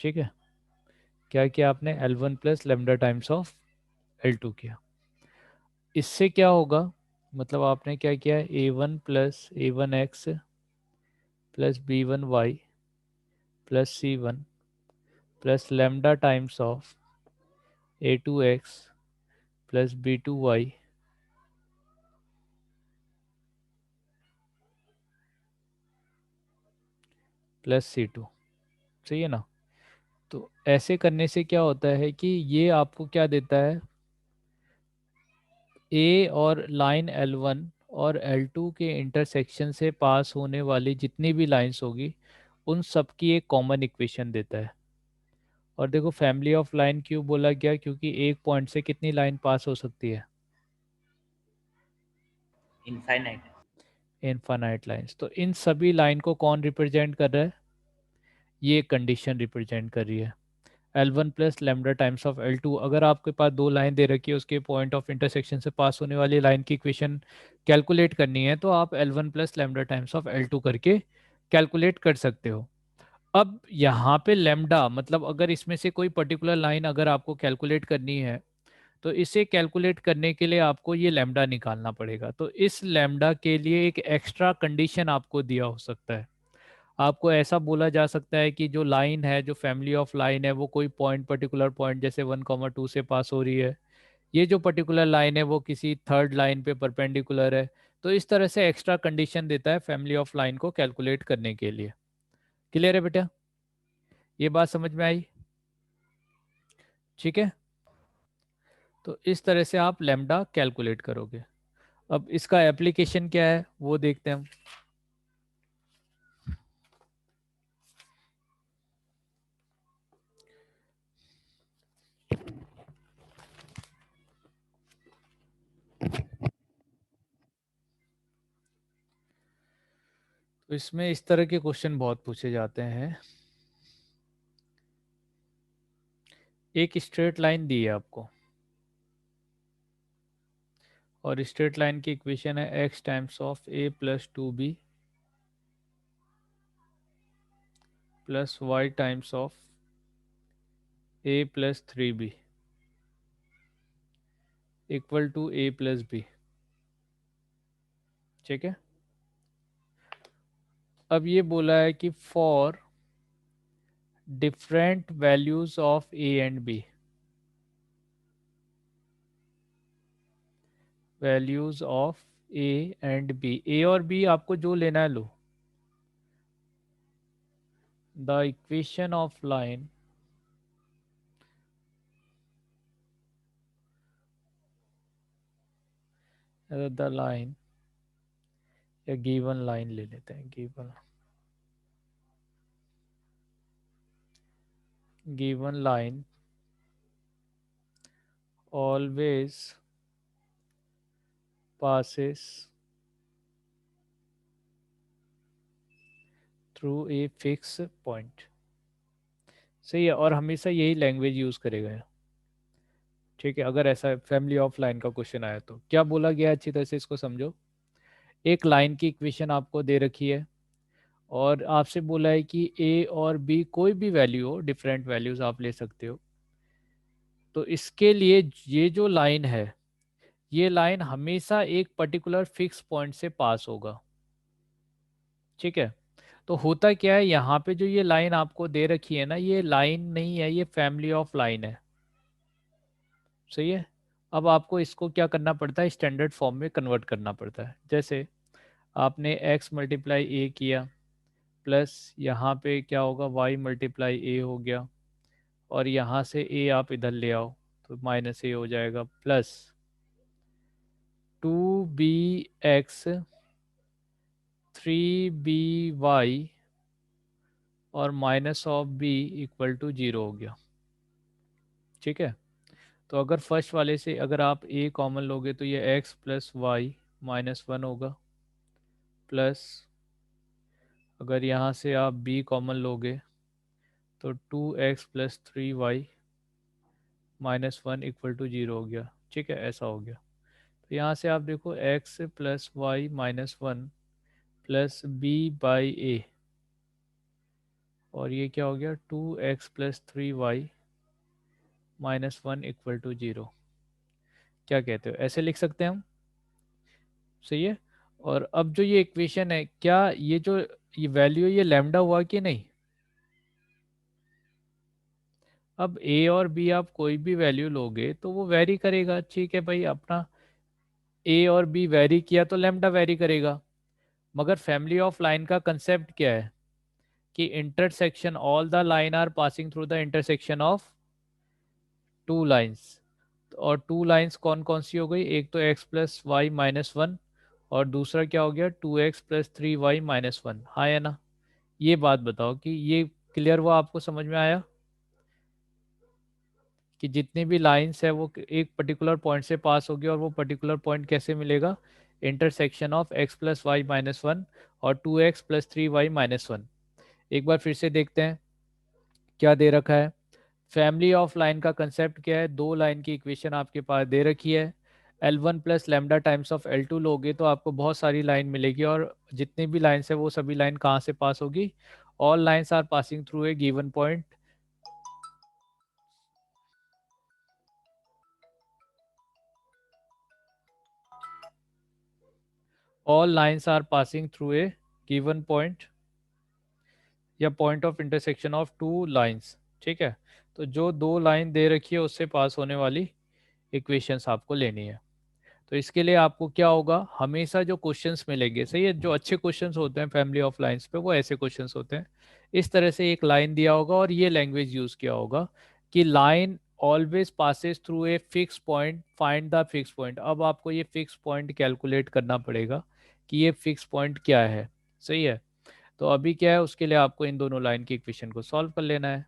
ठीक है, क्या किया आपने, L1 plus lambda times of L2 किया। इससे क्या होगा, मतलब आपने क्या किया, A1 plus A1x plus B1y plus C1 plus lambda times of A2x plus B2y plus C2। सही है ना। तो ऐसे करने से क्या होता है कि ये आपको क्या देता है, ए और लाइन L1 और L2 के इंटरसेक्शन से पास होने वाली जितनी भी लाइंस होगी उन सब की एक कॉमन इक्वेशन देता है। और देखो फैमिली ऑफ लाइन क्यों बोला गया, क्योंकि एक पॉइंट से कितनी लाइन पास हो सकती है, इनफाइनाइट। Infinite lines. तो इन सभी लाइन को कौन रिप्रेजेंट कर रहा है, ये कंडीशन रिप्रेजेंट कर रही है। L1 plus lambda times of L2, अगर आपके पास दो लाइन दे रखी है उसके पॉइंट ऑफ इंटरसेक्शन से पास होने वाली लाइन की इक्वेशन कैलकुलेट करनी है तो आप L1 plus lambda times of L2 करके कैलकुलेट कर सकते हो। अब यहाँ पे लेमडा मतलब अगर इसमें से कोई पर्टिकुलर लाइन अगर आपको कैलकुलेट करनी है तो इसे कैलकुलेट करने के लिए आपको ये लेमडा निकालना पड़ेगा। तो इस लेमडा के लिए एक एक्स्ट्रा कंडीशन आपको दिया हो सकता है। आपको ऐसा बोला जा सकता है कि जो लाइन है, जो फैमिली ऑफ लाइन है, वो कोई पॉइंट पर्टिकुलर पॉइंट जैसे 1,2 से पास हो रही है, ये जो पर्टिकुलर लाइन है वो किसी थर्ड लाइन पे परपेंडिकुलर है। तो इस तरह से एक्स्ट्रा कंडीशन देता है फैमिली ऑफ लाइन को कैलकुलेट करने के लिए। क्लियर है बेटा, ये बात समझ में आई। ठीक है, तो इस तरह से आप लेमडा कैलकुलेट करोगे। अब इसका एप्लीकेशन क्या है वो देखते हैं हम। तो इसमें इस तरह के क्वेश्चन बहुत पूछे जाते हैं। एक स्ट्रेट लाइन दी है आपको और स्ट्रेट लाइन की इक्वेशन है x times of a plus 2b plus y times of a plus 3b equal to a plus b। ठीक है, अब ये बोला है कि for different values of a and b, values of a and b, a और b आपको जो लेना है लो। The equation of line the line या गिवन लाइन ले लेते हैं, given line always passes through a fixed point। सही है, और हमेशा यही लैंग्वेज यूज करेगा। ठीक है, अगर ऐसा फैमिली ऑफ लाइन का क्वेश्चन आया तो क्या बोला गया, अच्छी तरह से इसको समझो। एक लाइन की इक्वेशन आपको दे रखी है और आपसे बोला है कि ए और बी कोई भी वैल्यू हो, डिफरेंट वैल्यूज आप ले सकते हो। तो इसके लिए ये जो लाइन है, ये लाइन हमेशा एक पर्टिकुलर फिक्स पॉइंट से पास होगा। ठीक है, तो होता क्या है, यहाँ पे जो ये लाइन आपको दे रखी है ना, ये लाइन नहीं है, ये फैमिली ऑफ लाइन है। सही है, अब आपको इसको क्या करना पड़ता है, स्टैंडर्ड फॉर्म में कन्वर्ट करना पड़ता है। जैसे आपने x मल्टीप्लाई ए किया प्लस यहाँ पे क्या होगा, y मल्टीप्लाई ए हो गया, और यहाँ से a आप इधर ले आओ तो माइनस ए हो जाएगा, प्लस 2bx 3by और minus of b equal to 0 हो गया। ठीक है, तो अगर फर्स्ट वाले से अगर आप a कॉमन लोगे तो ये x plus Y minus one होगा, प्लस अगर यहाँ से आप b कॉमन लोगे तो 2x plus three Y minus one equal to zero हो गया। ठीक है, ऐसा हो गया। तो यहाँ से आप देखो x plus Y minus one plus B by A, और ये क्या हो गया 2x plus three Y minus one equal to zero. क्या कहते हो, ऐसे लिख सकते हैं हम? सही है। और अब जो ये इक्वेशन है, क्या ये जो ये वैल्यू ये लैम्डा हुआ कि नहीं? अब a और b आप कोई भी वैल्यू लोगे तो वो वेरी करेगा। ठीक है भाई, अपना a और b वेरी किया तो लैम्डा वेरी करेगा। मगर फैमिली ऑफ लाइन का कंसेप्ट क्या है कि intersection all the line are passing through the intersection of two lines. और टू लाइंस कौन कौन सी हो गई? एक तो x plus Y minus one और दूसरा क्या हो गया 2x plus three Y minus one. हाँ या ना? ये बात बताओ कि ये क्लियर हुआ, आपको समझ में आया कि जितनी भी लाइंस है वो एक पर्टिकुलर पॉइंट से पास होगी, और वो पर्टिकुलर पॉइंट कैसे मिलेगा? Intersection of x plus Y minus one और 2x plus three Y minus one. एक बार फिर से देखते हैं क्या दे रखा है। फैमिली ऑफ लाइन का कंसेप्ट क्या है? दो लाइन की इक्वेशन आपके पास दे रखी है, L1 plus lambda times of L2 लोगे तो आपको बहुत सारी लाइन मिलेगी, और जितनी भी लाइन्स है वो सभी लाइन कहाँ से पास होगी? All lines are passing through a given point. All lines are passing through a given point या point of intersection of two lines. ठीक है, तो जो दो लाइन दे रखी है उससे पास होने वाली इक्वेशंस आपको लेनी है। तो इसके लिए आपको क्या होगा, हमेशा जो क्वेश्चंस मिलेंगे, सही है, जो अच्छे क्वेश्चंस होते हैं फैमिली ऑफ लाइंस पे वो ऐसे क्वेश्चंस होते हैं। इस तरह से एक लाइन दिया होगा और ये लैंग्वेज यूज किया होगा कि line always passes through a fix point, find the fix point. अब आपको ये फिक्स पॉइंट कैलकुलेट करना पड़ेगा कि ये फिक्स पॉइंट क्या है। सही है, तो अभी क्या है, उसके लिए आपको इन दोनों लाइन की इक्वेशन को सॉल्व कर लेना है।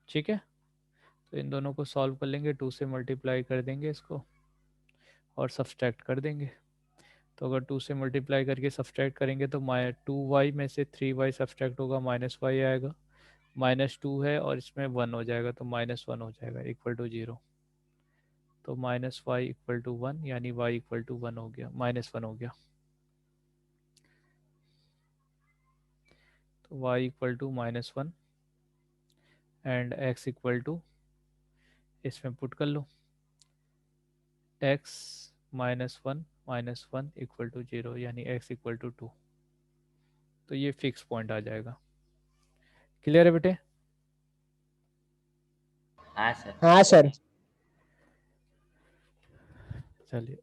ठीक है, तो इन दोनों को सॉल्व कर लेंगे, 2 से मल्टीप्लाई कर देंगे इसको और सब्सट्रैक्ट कर देंगे। तो अगर 2 से मल्टीप्लाई करके सब्सट्रैक्ट करेंगे तो 2y में से 3y सब्सट्रैक्ट होगा, माइनस वाई आएगा, माइनस टू है और इसमें 1 हो जाएगा तो माइनस वन हो जाएगा इक्वल टू जीरो। तो minus y equal to one, यानी y इक्वल टू वन हो गया, माइनस वन हो गया। तो y equal to minus one and x equal to, इसमें पुट कर लो, x minus one equal to zero, यानी x इक्वल टू टू। तो ये फिक्स पॉइंट आ जाएगा। क्लियर है बेटे? हाँ सर। हाँ सर। चलिए,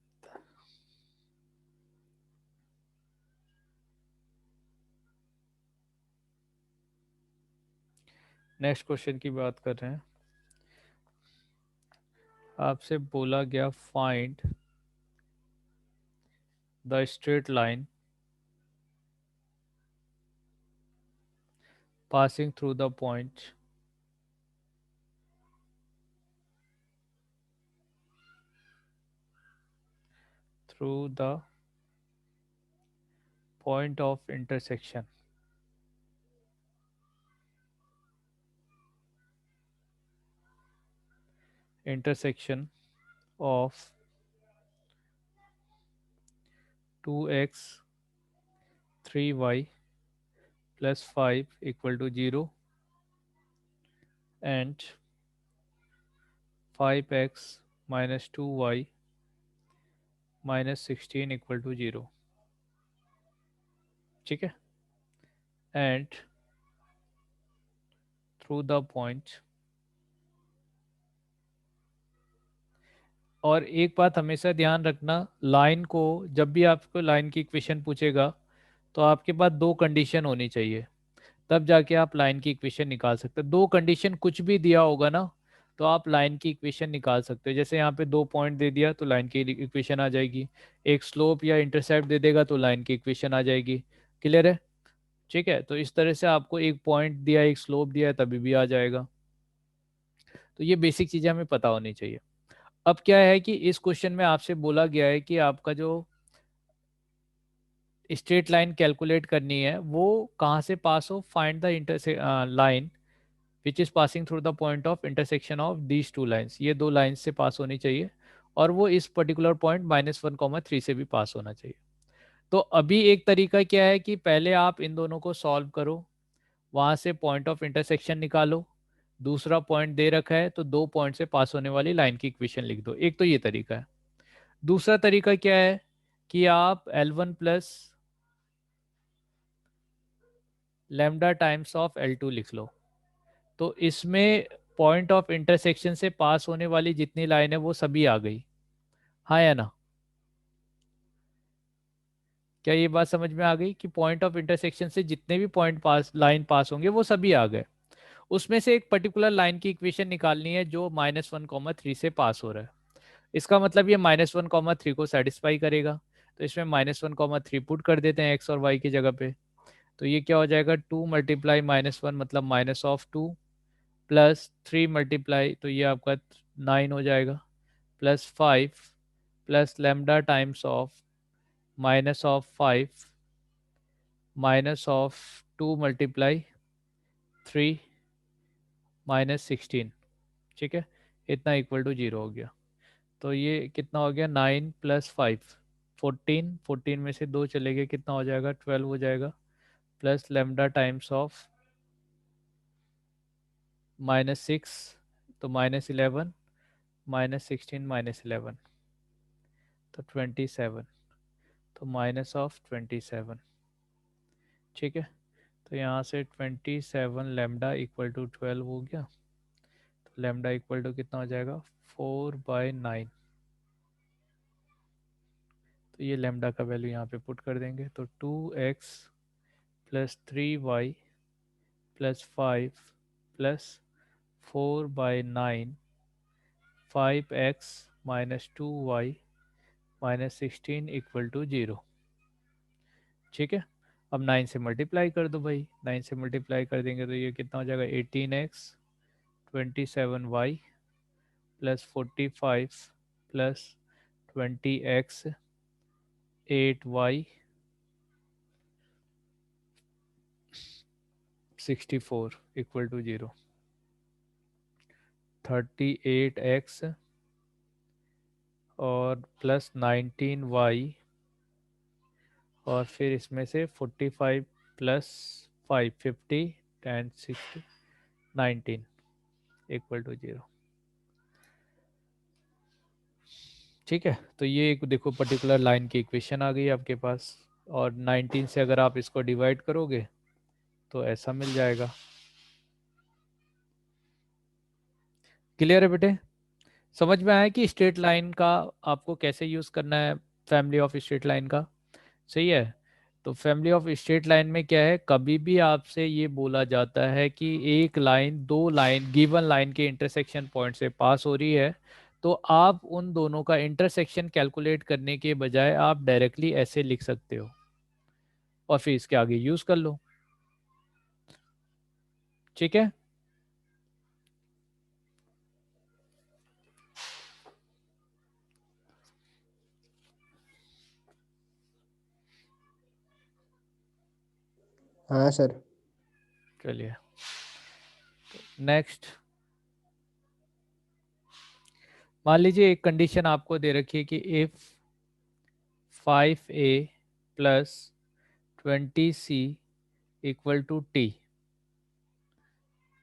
नेक्स्ट क्वेश्चन की बात कर रहे हैं। आपसे बोला गया find the straight line passing through the point of intersection of 2x 3y plus 5 equal to 0 and 5x minus 2y minus 16 equal to 0। ठीक है, and through the point। और एक बात हमेशा ध्यान रखना, लाइन को जब भी आपको लाइन की इक्वेशन पूछेगा तो आपके पास दो कंडीशन होनी चाहिए, तब जाके आप लाइन की इक्वेशन निकाल सकते हो। दो कंडीशन कुछ भी दिया होगा ना तो आप लाइन की इक्वेशन निकाल सकते हो। जैसे यहाँ पे 2 पॉइंट दे दिया तो लाइन की इक्वेशन आ जाएगी, एक स्लोप या इंटरसेप्ट दे देगा तो लाइन की इक्वेशन आ जाएगी। क्लियर है? ठीक है, तो इस तरह से आपको एक पॉइंट दिया, एक स्लोप दिया है, तभी भी आ जाएगा। तो ये बेसिक चीजें हमें पता होनी चाहिए। अब क्या है कि इस क्वेश्चन में आपसे बोला गया है कि आपका जो स्ट्रेट लाइन कैलकुलेट करनी है वो कहाँ से पास हो, find the line which is passing through the point of intersection of these two lines. ये दो लाइन्स से पास होनी चाहिए और वो इस पर्टिकुलर पॉइंट -1, 3 से भी पास होना चाहिए। तो अभी एक तरीका क्या है कि पहले आप इन दोनों को सॉल्व करो, वहां से पॉइंट ऑफ इंटरसेक्शन निकालो, दूसरा पॉइंट दे रखा है तो दो पॉइंट से पास होने वाली लाइन की इक्वेशन लिख दो। एक तो ये तरीका है। दूसरा तरीका क्या है कि आप L1 plus lambda times of L2 लिख लो। तो इसमें पॉइंट ऑफ इंटरसेक्शन से पास होने वाली जितनी लाइन है वो सभी आ गई, हाँ या ना? क्या ये बात समझ में आ गई कि पॉइंट ऑफ इंटरसेक्शन से जितने भी पॉइंट पास लाइन पास होंगे वो सभी आ गए। उसमें से एक पर्टिकुलर लाइन की इक्वेशन निकालनी है जो -1, 3 से पास हो रहा है। इसका मतलब ये -1, 3 को सेटिस्फाई करेगा। तो इसमें -1, 3 पुट कर देते हैं एक्स और वाई की जगह पे। तो ये क्या हो जाएगा, 2 मल्टीप्लाई -1 मतलब -2 प्लस 3 मल्टीप्लाई तो ये आपका 9 हो जाएगा, plus 5 plus lambda times of -5 -2 multiply 3 -16। ठीक है, इतना इक्वल टू 0 हो गया। तो ये कितना हो गया, 9 प्लस 5 14, 14 में से 2 चले गए, कितना हो जाएगा, 12 हो जाएगा, प्लस लेमडा टाइम्स ऑफ -6 तो -11 -16 -11 तो 27 तो -27। ठीक है, तो यहाँ से 27 लेमडा इक्वल टू 12 हो गया। तो लेमडा इक्वल टू कितना हो जाएगा, 4/9। तो ये लेमडा का वैल्यू यहाँ पे पुट कर देंगे। तो 2x plus 3y plus 5 plus 4/9 5x minus 2y minus 16 equal to 0। ठीक है, अब 9 से मल्टीप्लाई कर दो भाई, 9 से मल्टीप्लाई कर देंगे तो ये कितना हो जाएगा, 18x 27y plus 45 plus 20x 8y 64 equal to 0। 38x और प्लस 19y और फिर इसमें से 45 प्लस 5 50 10 60 19 इक्वल टू 0। ठीक है, तो ये एक देखो पर्टिकुलर लाइन की इक्वेशन आ गई आपके पास, और 19 से अगर आप इसको डिवाइड करोगे तो ऐसा मिल जाएगा। क्लियर है बेटे? समझ में आया कि स्ट्रेट लाइन का आपको कैसे यूज करना है, फैमिली ऑफ स्ट्रेट लाइन का? सही है। तो फैमिली ऑफ स्ट्रेट लाइन में क्या है, कभी भी आपसे ये बोला जाता है कि एक लाइन दो लाइन गिवन लाइन के इंटरसेक्शन पॉइंट से पास हो रही है, तो आप उन दोनों का इंटरसेक्शन कैलकुलेट करने के बजाय आप डायरेक्टली ऐसे लिख सकते हो और फिर इसके आगे यूज कर लो। ठीक है, हाँ सर। चलिए नेक्स्ट। मान लीजिए एक कंडीशन आपको दे रखी है कि if 5a plus 20c equal to t.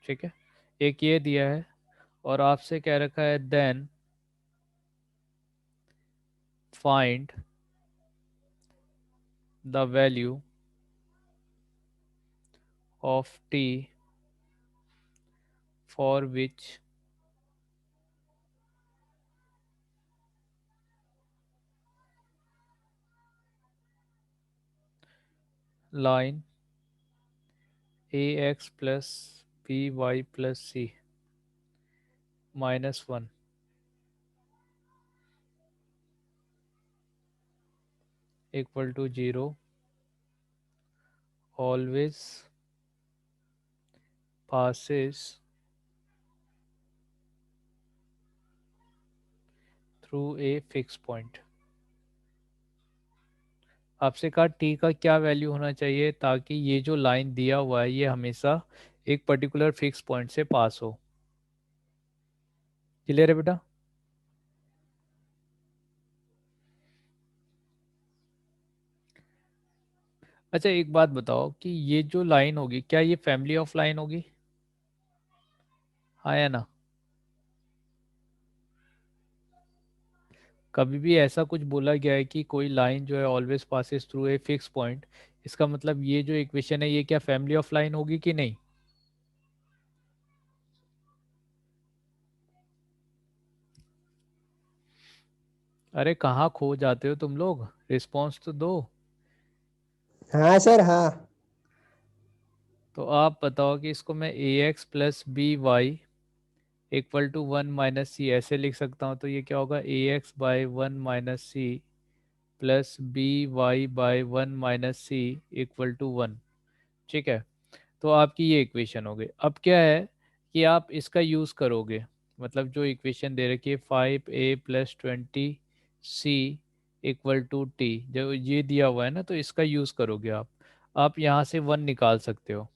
ठीक है, एक ये दिया है और आपसे कह रखा है then find the value of t for which line ax plus by plus c -1 equal to 0 always passes through a fixed point। आपसे कहा टी का क्या वैल्यू होना चाहिए ताकि ये जो लाइन दिया हुआ है ये हमेशा एक पर्टिकुलर फिक्स पॉइंट से पास हो। क्लियर है बेटा? अच्छा एक बात बताओ कि ये जो लाइन होगी क्या ये फैमिली ऑफ लाइन होगी? हाँ या ना? कभी भी ऐसा कुछ बोला गया है कि कोई लाइन जो है always passes through a fix point, इसका मतलब ये जो इक्वेशन है ये क्या फैमिली ऑफ लाइन होगी कि नहीं? अरे कहाँ खो जाते हो तुम लोग, रिस्पॉन्स तो दो। हाँ सर हाँ। तो आप बताओ कि इसको मैं A X plus B Y equal to one minus C ऐसे लिख सकता हूँ, तो ये क्या होगा A X by one minus C plus B Y by one minus C equal to one. ठीक है, तो आपकी ये इक्वेशन हो गई। अब क्या है कि आप इसका यूज़ करोगे, मतलब जो इक्वेशन दे रखी है 5a+20c इक्वल टू टी, जो ये दिया हुआ है ना, तो इसका यूज़ करोगे आप यहाँ से वन निकाल सकते हो।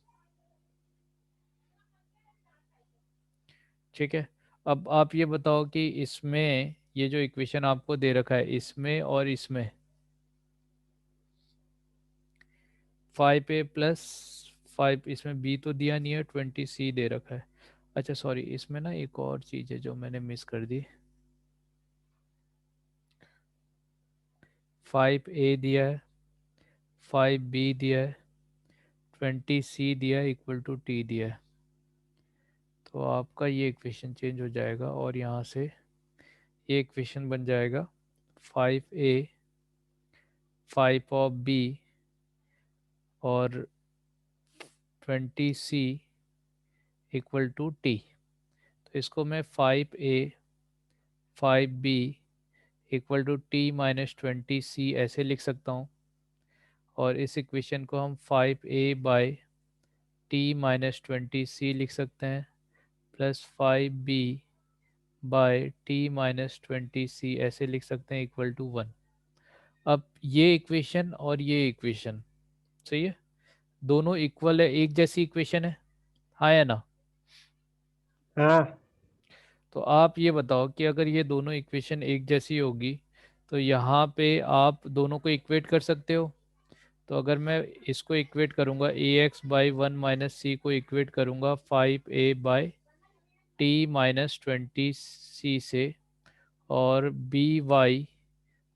ठीक है, अब आप ये बताओ कि इसमें ये जो इक्वेशन आपको दे रखा है इसमें और इसमें 5a+5, इसमें b तो दिया नहीं है, 20c दे रखा है। अच्छा सॉरी, इसमें ना एक और चीज़ है जो मैंने मिस कर दी। 5a दिया है, 5b दिया है, 20c दिया है, इक्वल टू t दिया है। तो आपका ये इक्वेशन चेंज हो जाएगा और यहाँ से ये इक्वेशन बन जाएगा 5a 5 ऑफ b और 20c इक्वल टू t। तो इसको मैं 5a 5b equal to t minus 20c ऐसे लिख सकता हूँ, और इस इक्वेशन को हम 5a by t minus 20c लिख सकते हैं, plus 5b bye T minus 20c ऐसे लिख सकते हैं इक्वल टू वन। अब ये इक्वेशन और ये इक्वेशन सही है, दोनों इक्वल है, एक जैसी इक्वेशन है, हाँ या ना? हाँ तो आप ये बताओ कि अगर ये दोनों इक्वेशन एक जैसी होगी तो यहाँ पे आप दोनों को इक्वेट कर सकते हो। तो अगर मैं इसको इक्वेट करूँगा ए X by one minus C को इक्वेट करूँगा 5a by t minus 20c से, और B Y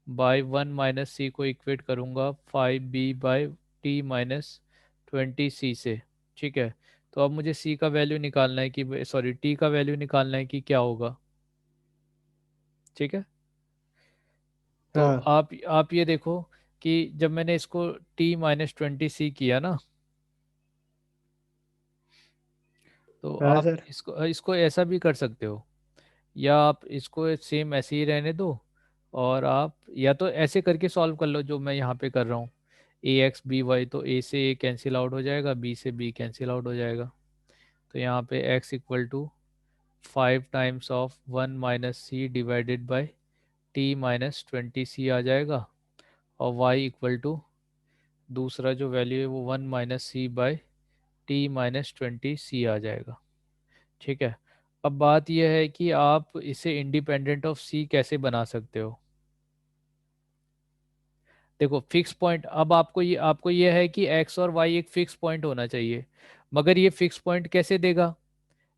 by one minus C को इक्वेट करूँगा 5b by t minus 20c से। ठीक है, तो अब मुझे c का वैल्यू निकालना है कि सॉरी t का वैल्यू निकालना है कि क्या होगा। ठीक है, तो हाँ आप ये देखो कि जब मैंने इसको t माइनस 20c किया ना, तो हाँ आप सर। इसको इसको ऐसा भी कर सकते हो, या आप इसको सेम ऐसे ही रहने दो, और आप या तो ऐसे करके सॉल्व कर लो जो मैं यहाँ पे कर रहा हूँ। ए एक्स बी वाई, तो ए से ए कैंसिल आउट हो जाएगा, बी से बी कैंसिल आउट हो जाएगा। तो यहाँ पे x equal to 5 times of 1 minus c divided by t minus 20c आ जाएगा, और वाई इक्वल टू दूसरा जो वैल्यू है वो 1 minus c by t minus 20c आ जाएगा। ठीक है, अब बात यह है कि आप इसे इंडिपेंडेंट ऑफ सी कैसे बना सकते हो। देखो फिक्स पॉइंट, अब आपको ये है कि एक्स और वाई एक फिक्स पॉइंट होना चाहिए, मगर ये फिक्स पॉइंट कैसे देगा?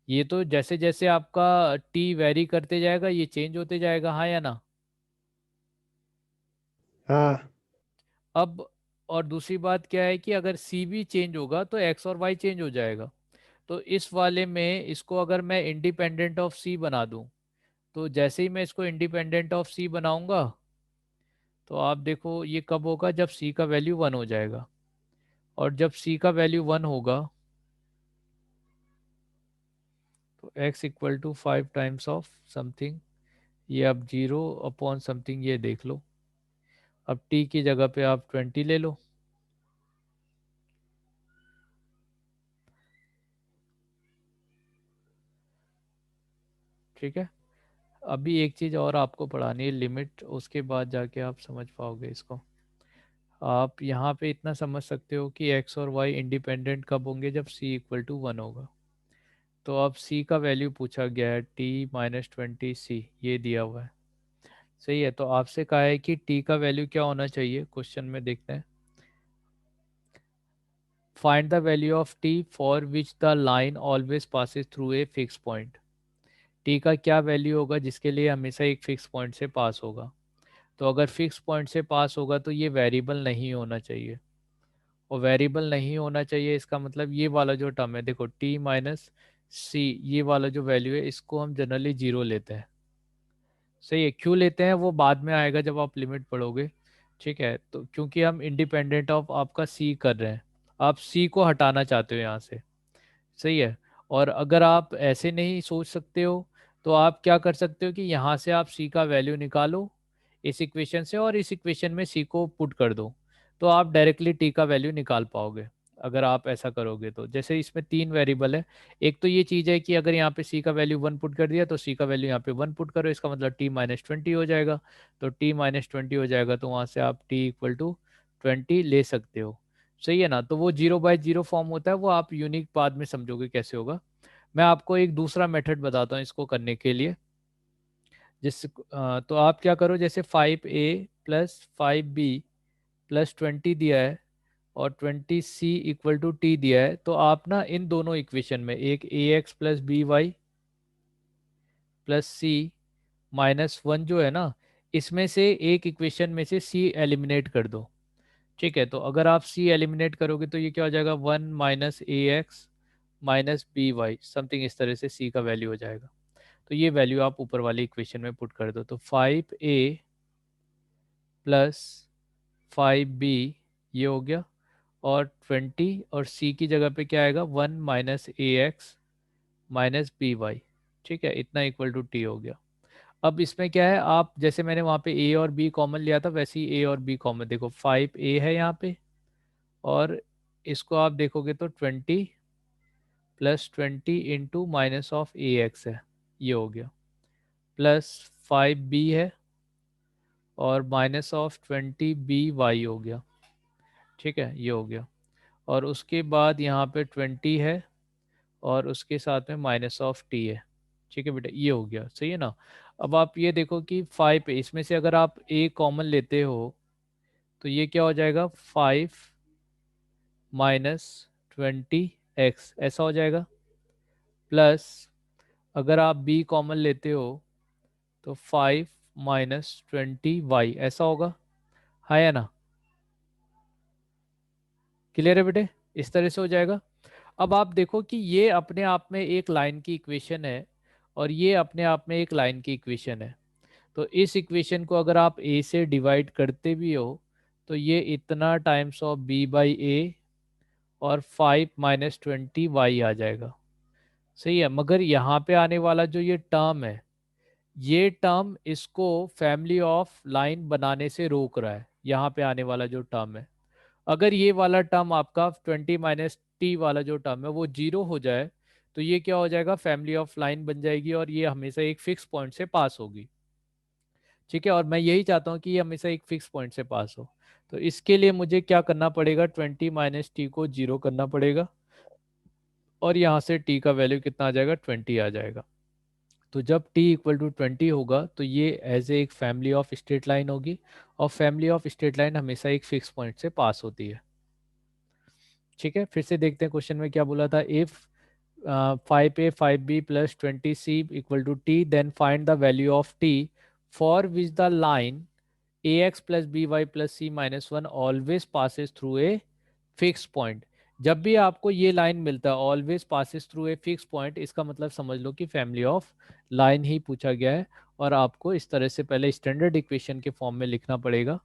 ये तो जैसे जैसे आपका टी वेरी करते जाएगा ये चेंज होते जाएगा, हाँ या ना? हाँ अब और दूसरी बात क्या है कि अगर सी भी चेंज होगा तो एक्स और वाई चेंज हो जाएगा। तो इस वाले में इसको अगर मैं इंडिपेंडेंट ऑफ सी बना दूं, तो जैसे ही मैं इसको इंडिपेंडेंट ऑफ सी बनाऊंगा तो आप देखो ये कब होगा, जब सी का वैल्यू वन हो जाएगा। और जब सी का वैल्यू वन होगा तो x equal to 5 times of something, ये अब 0 अपॉन समथिंग ये देख लो। अब t की जगह पे आप 20 ले लो, ठीक है। अभी एक चीज़ और आपको पढ़ानी है, लिमिट, उसके बाद जाके आप समझ पाओगे इसको। आप यहाँ पे इतना समझ सकते हो कि x और y इंडिपेंडेंट कब होंगे, जब c इक्वल टू 1 होगा। तो अब c का वैल्यू पूछा गया है, t-20c, ये दिया हुआ है। सही है। तो आपसे कहा है कि t का वैल्यू क्या होना चाहिए, क्वेश्चन में देखते हैं। Find the value of t for which the line always passes through a fix point. t का क्या वैल्यू होगा जिसके लिए हमेशा एक फिक्स पॉइंट से पास होगा। तो अगर फिक्स पॉइंट से पास होगा तो ये वेरिएबल नहीं होना चाहिए, और वेरिएबल नहीं होना चाहिए इसका मतलब ये वाला जो टर्म है, देखो t-c, ये वाला जो वैल्यू है इसको हम जनरली जीरो लेते हैं। सही है। क्यों लेते हैं वो बाद में आएगा जब आप लिमिट पढ़ोगे। ठीक है। तो क्योंकि हम इंडिपेंडेंट ऑफ आपका c कर रहे हैं, आप c को हटाना चाहते हो यहाँ से। सही है। और अगर आप ऐसे नहीं सोच सकते हो तो आप क्या कर सकते हो कि यहाँ से आप c का वैल्यू निकालो इस इक्वेशन से, और इस इक्वेशन में c को पुट कर दो, तो आप डायरेक्टली t का वैल्यू निकाल पाओगे। अगर आप ऐसा करोगे तो जैसे इसमें तीन वेरिएबल है, एक तो ये चीज़ है कि अगर यहाँ पे c का वैल्यू 1 पुट कर दिया तो c का वैल्यू यहाँ पे 1 पुट करो, इसका मतलब t-20 हो जाएगा। तो t-20 हो जाएगा तो वहाँ से आप t इक्वल टू 20 ले सकते हो। सही है ना। तो वो 0/0 फॉर्म होता है, वो आप यूनिक बाद में समझोगे कैसे होगा। मैं आपको एक दूसरा मेथड बताता हूँ इसको करने के लिए। तो आप क्या करो, जैसे 5a प्लस 5b प्लस 20 दिया है और 20c इक्वल टू t दिया है, तो आप ना इन दोनों इक्वेशन में एक ax plus B Y plus सी माइनस वन जो है ना, इसमें से एक इक्वेशन में से c एलिमिनेट कर दो। ठीक है। तो अगर आप c एलिमिनेट करोगे तो ये क्या हो जाएगा, 1 - ax minus b y, something इस तरह से c का वैल्यू हो जाएगा। तो ये वैल्यू आप ऊपर वाली इक्वेशन में पुट कर दो, तो 5a प्लस 5b ये हो गया, और 20 और c की जगह पे क्या आएगा, 1 - ax माइनस बी वाई। ठीक है। इतना इक्वल टू t हो गया। अब इसमें क्या है, आप जैसे मैंने वहाँ पे a और b कॉमन लिया था वैसे ही a और b कॉमन, देखो 5a है यहाँ पे, और इसको आप देखोगे तो 20 plus 20 into minus of ax है, ये हो गया, प्लस 5b है और माइनस ऑफ 20by हो गया। ठीक है, ये हो गया। और उसके बाद यहाँ पे 20 है और उसके साथ में माइनस ऑफ t है। ठीक है बेटा, ये हो गया। सही है ना। अब आप ये देखो कि 5 पे इसमें से अगर आप a कॉमन लेते हो तो ये क्या हो जाएगा, 5 माइनस 20x ऐसा हो जाएगा, प्लस अगर आप b कॉमन लेते हो तो 5 माइनस 20y ऐसा होगा। हाँ या ना, क्लियर है बेटे, इस तरह से हो जाएगा। अब आप देखो कि ये अपने आप में एक लाइन की इक्वेशन है और ये अपने आप में एक लाइन की इक्वेशन है। तो इस इक्वेशन को अगर आप a से डिवाइड करते भी हो तो ये इतना times of b by A और 5 - 20y आ जाएगा। सही है। मगर यहाँ पे आने वाला जो ये टर्म है, ये टर्म इसको फैमिली ऑफ लाइन बनाने से रोक रहा है। यहाँ पे आने वाला जो टर्म है, अगर ये वाला टर्म आपका 20 - t वाला जो टर्म है वो जीरो हो जाए तो ये क्या हो जाएगा, फैमिली ऑफ लाइन बन जाएगी और ये हमेशा एक फिक्स पॉइंट से पास होगी। ठीक है। और मैं यही चाहता हूँ कि ये हमेशा एक फिक्स पॉइंट से पास हो। तो इसके लिए मुझे क्या करना पड़ेगा, 20 - t को जीरो करना पड़ेगा, और यहाँ से t का वैल्यू कितना आ जाएगा, 20 आ जाएगा। तो जब t इक्वल टू 20 होगा तो ये एज ए एक फैमिली ऑफ स्ट्रेट लाइन होगी, और फैमिली ऑफ स्ट्रेट लाइन हमेशा एक फिक्स पॉइंट से पास होती है। ठीक है। फिर से देखते हैं क्वेश्चन में क्या बोला था, if 5a 5b plus 20c equal to t, then find the value of t for which the line ax plus B Y plus C minus one always passes through a fix point. जब भी आपको ये line मिलता है always passes through a fix point, इसका मतलब समझ लो कि फैमिली ऑफ लाइन ही पूछा गया है। और आपको इस तरह से पहले स्टैंडर्ड इक्वेशन के फॉर्म में लिखना पड़ेगा,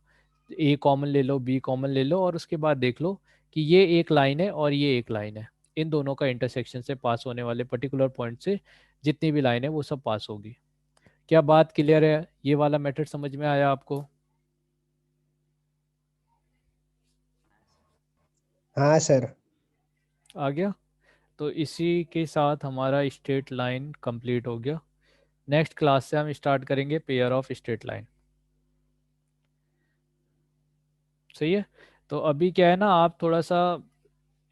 ए कॉमन ले लो, बी कॉमन ले लो, और उसके बाद देख लो कि ये एक लाइन है और ये एक लाइन है, इन दोनों का इंटरसेक्शन से पास होने वाले पर्टिकुलर पॉइंट से जितनी भी लाइन है वो सब पास होगी। क्या बात क्लियर है, ये वाला मेथड समझ में आया आपको? हाँ सर। आ गया। तो इसी के साथ हमारा स्ट्रेट लाइन कंप्लीट हो गया। नेक्स्ट क्लास से हम स्टार्ट करेंगे पेयर ऑफ स्ट्रेट लाइन। सही है। तो अभी क्या है ना, आप थोड़ा सा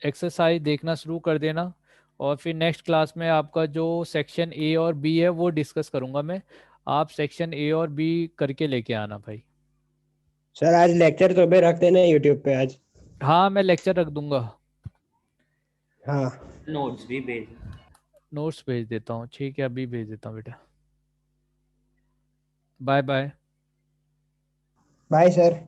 एक्सरसाइज देखना शुरू कर देना, और फिर नेक्स्ट क्लास में आपका जो सेक्शन ए और बी है वो डिस्कस करूंगा मैं। आप सेक्शन ए और बी करके लेके आना भाई। सर आज लेक्चर तो भी रखते ना यूट्यूब पे आज। हाँ मैं लेक्चर रख दूंगा। हाँ नोट्स भी भेज। नोट्स भेज देता हूँ, ठीक है अभी भेज देता हूँ बेटा। Bye bye. Bye sir.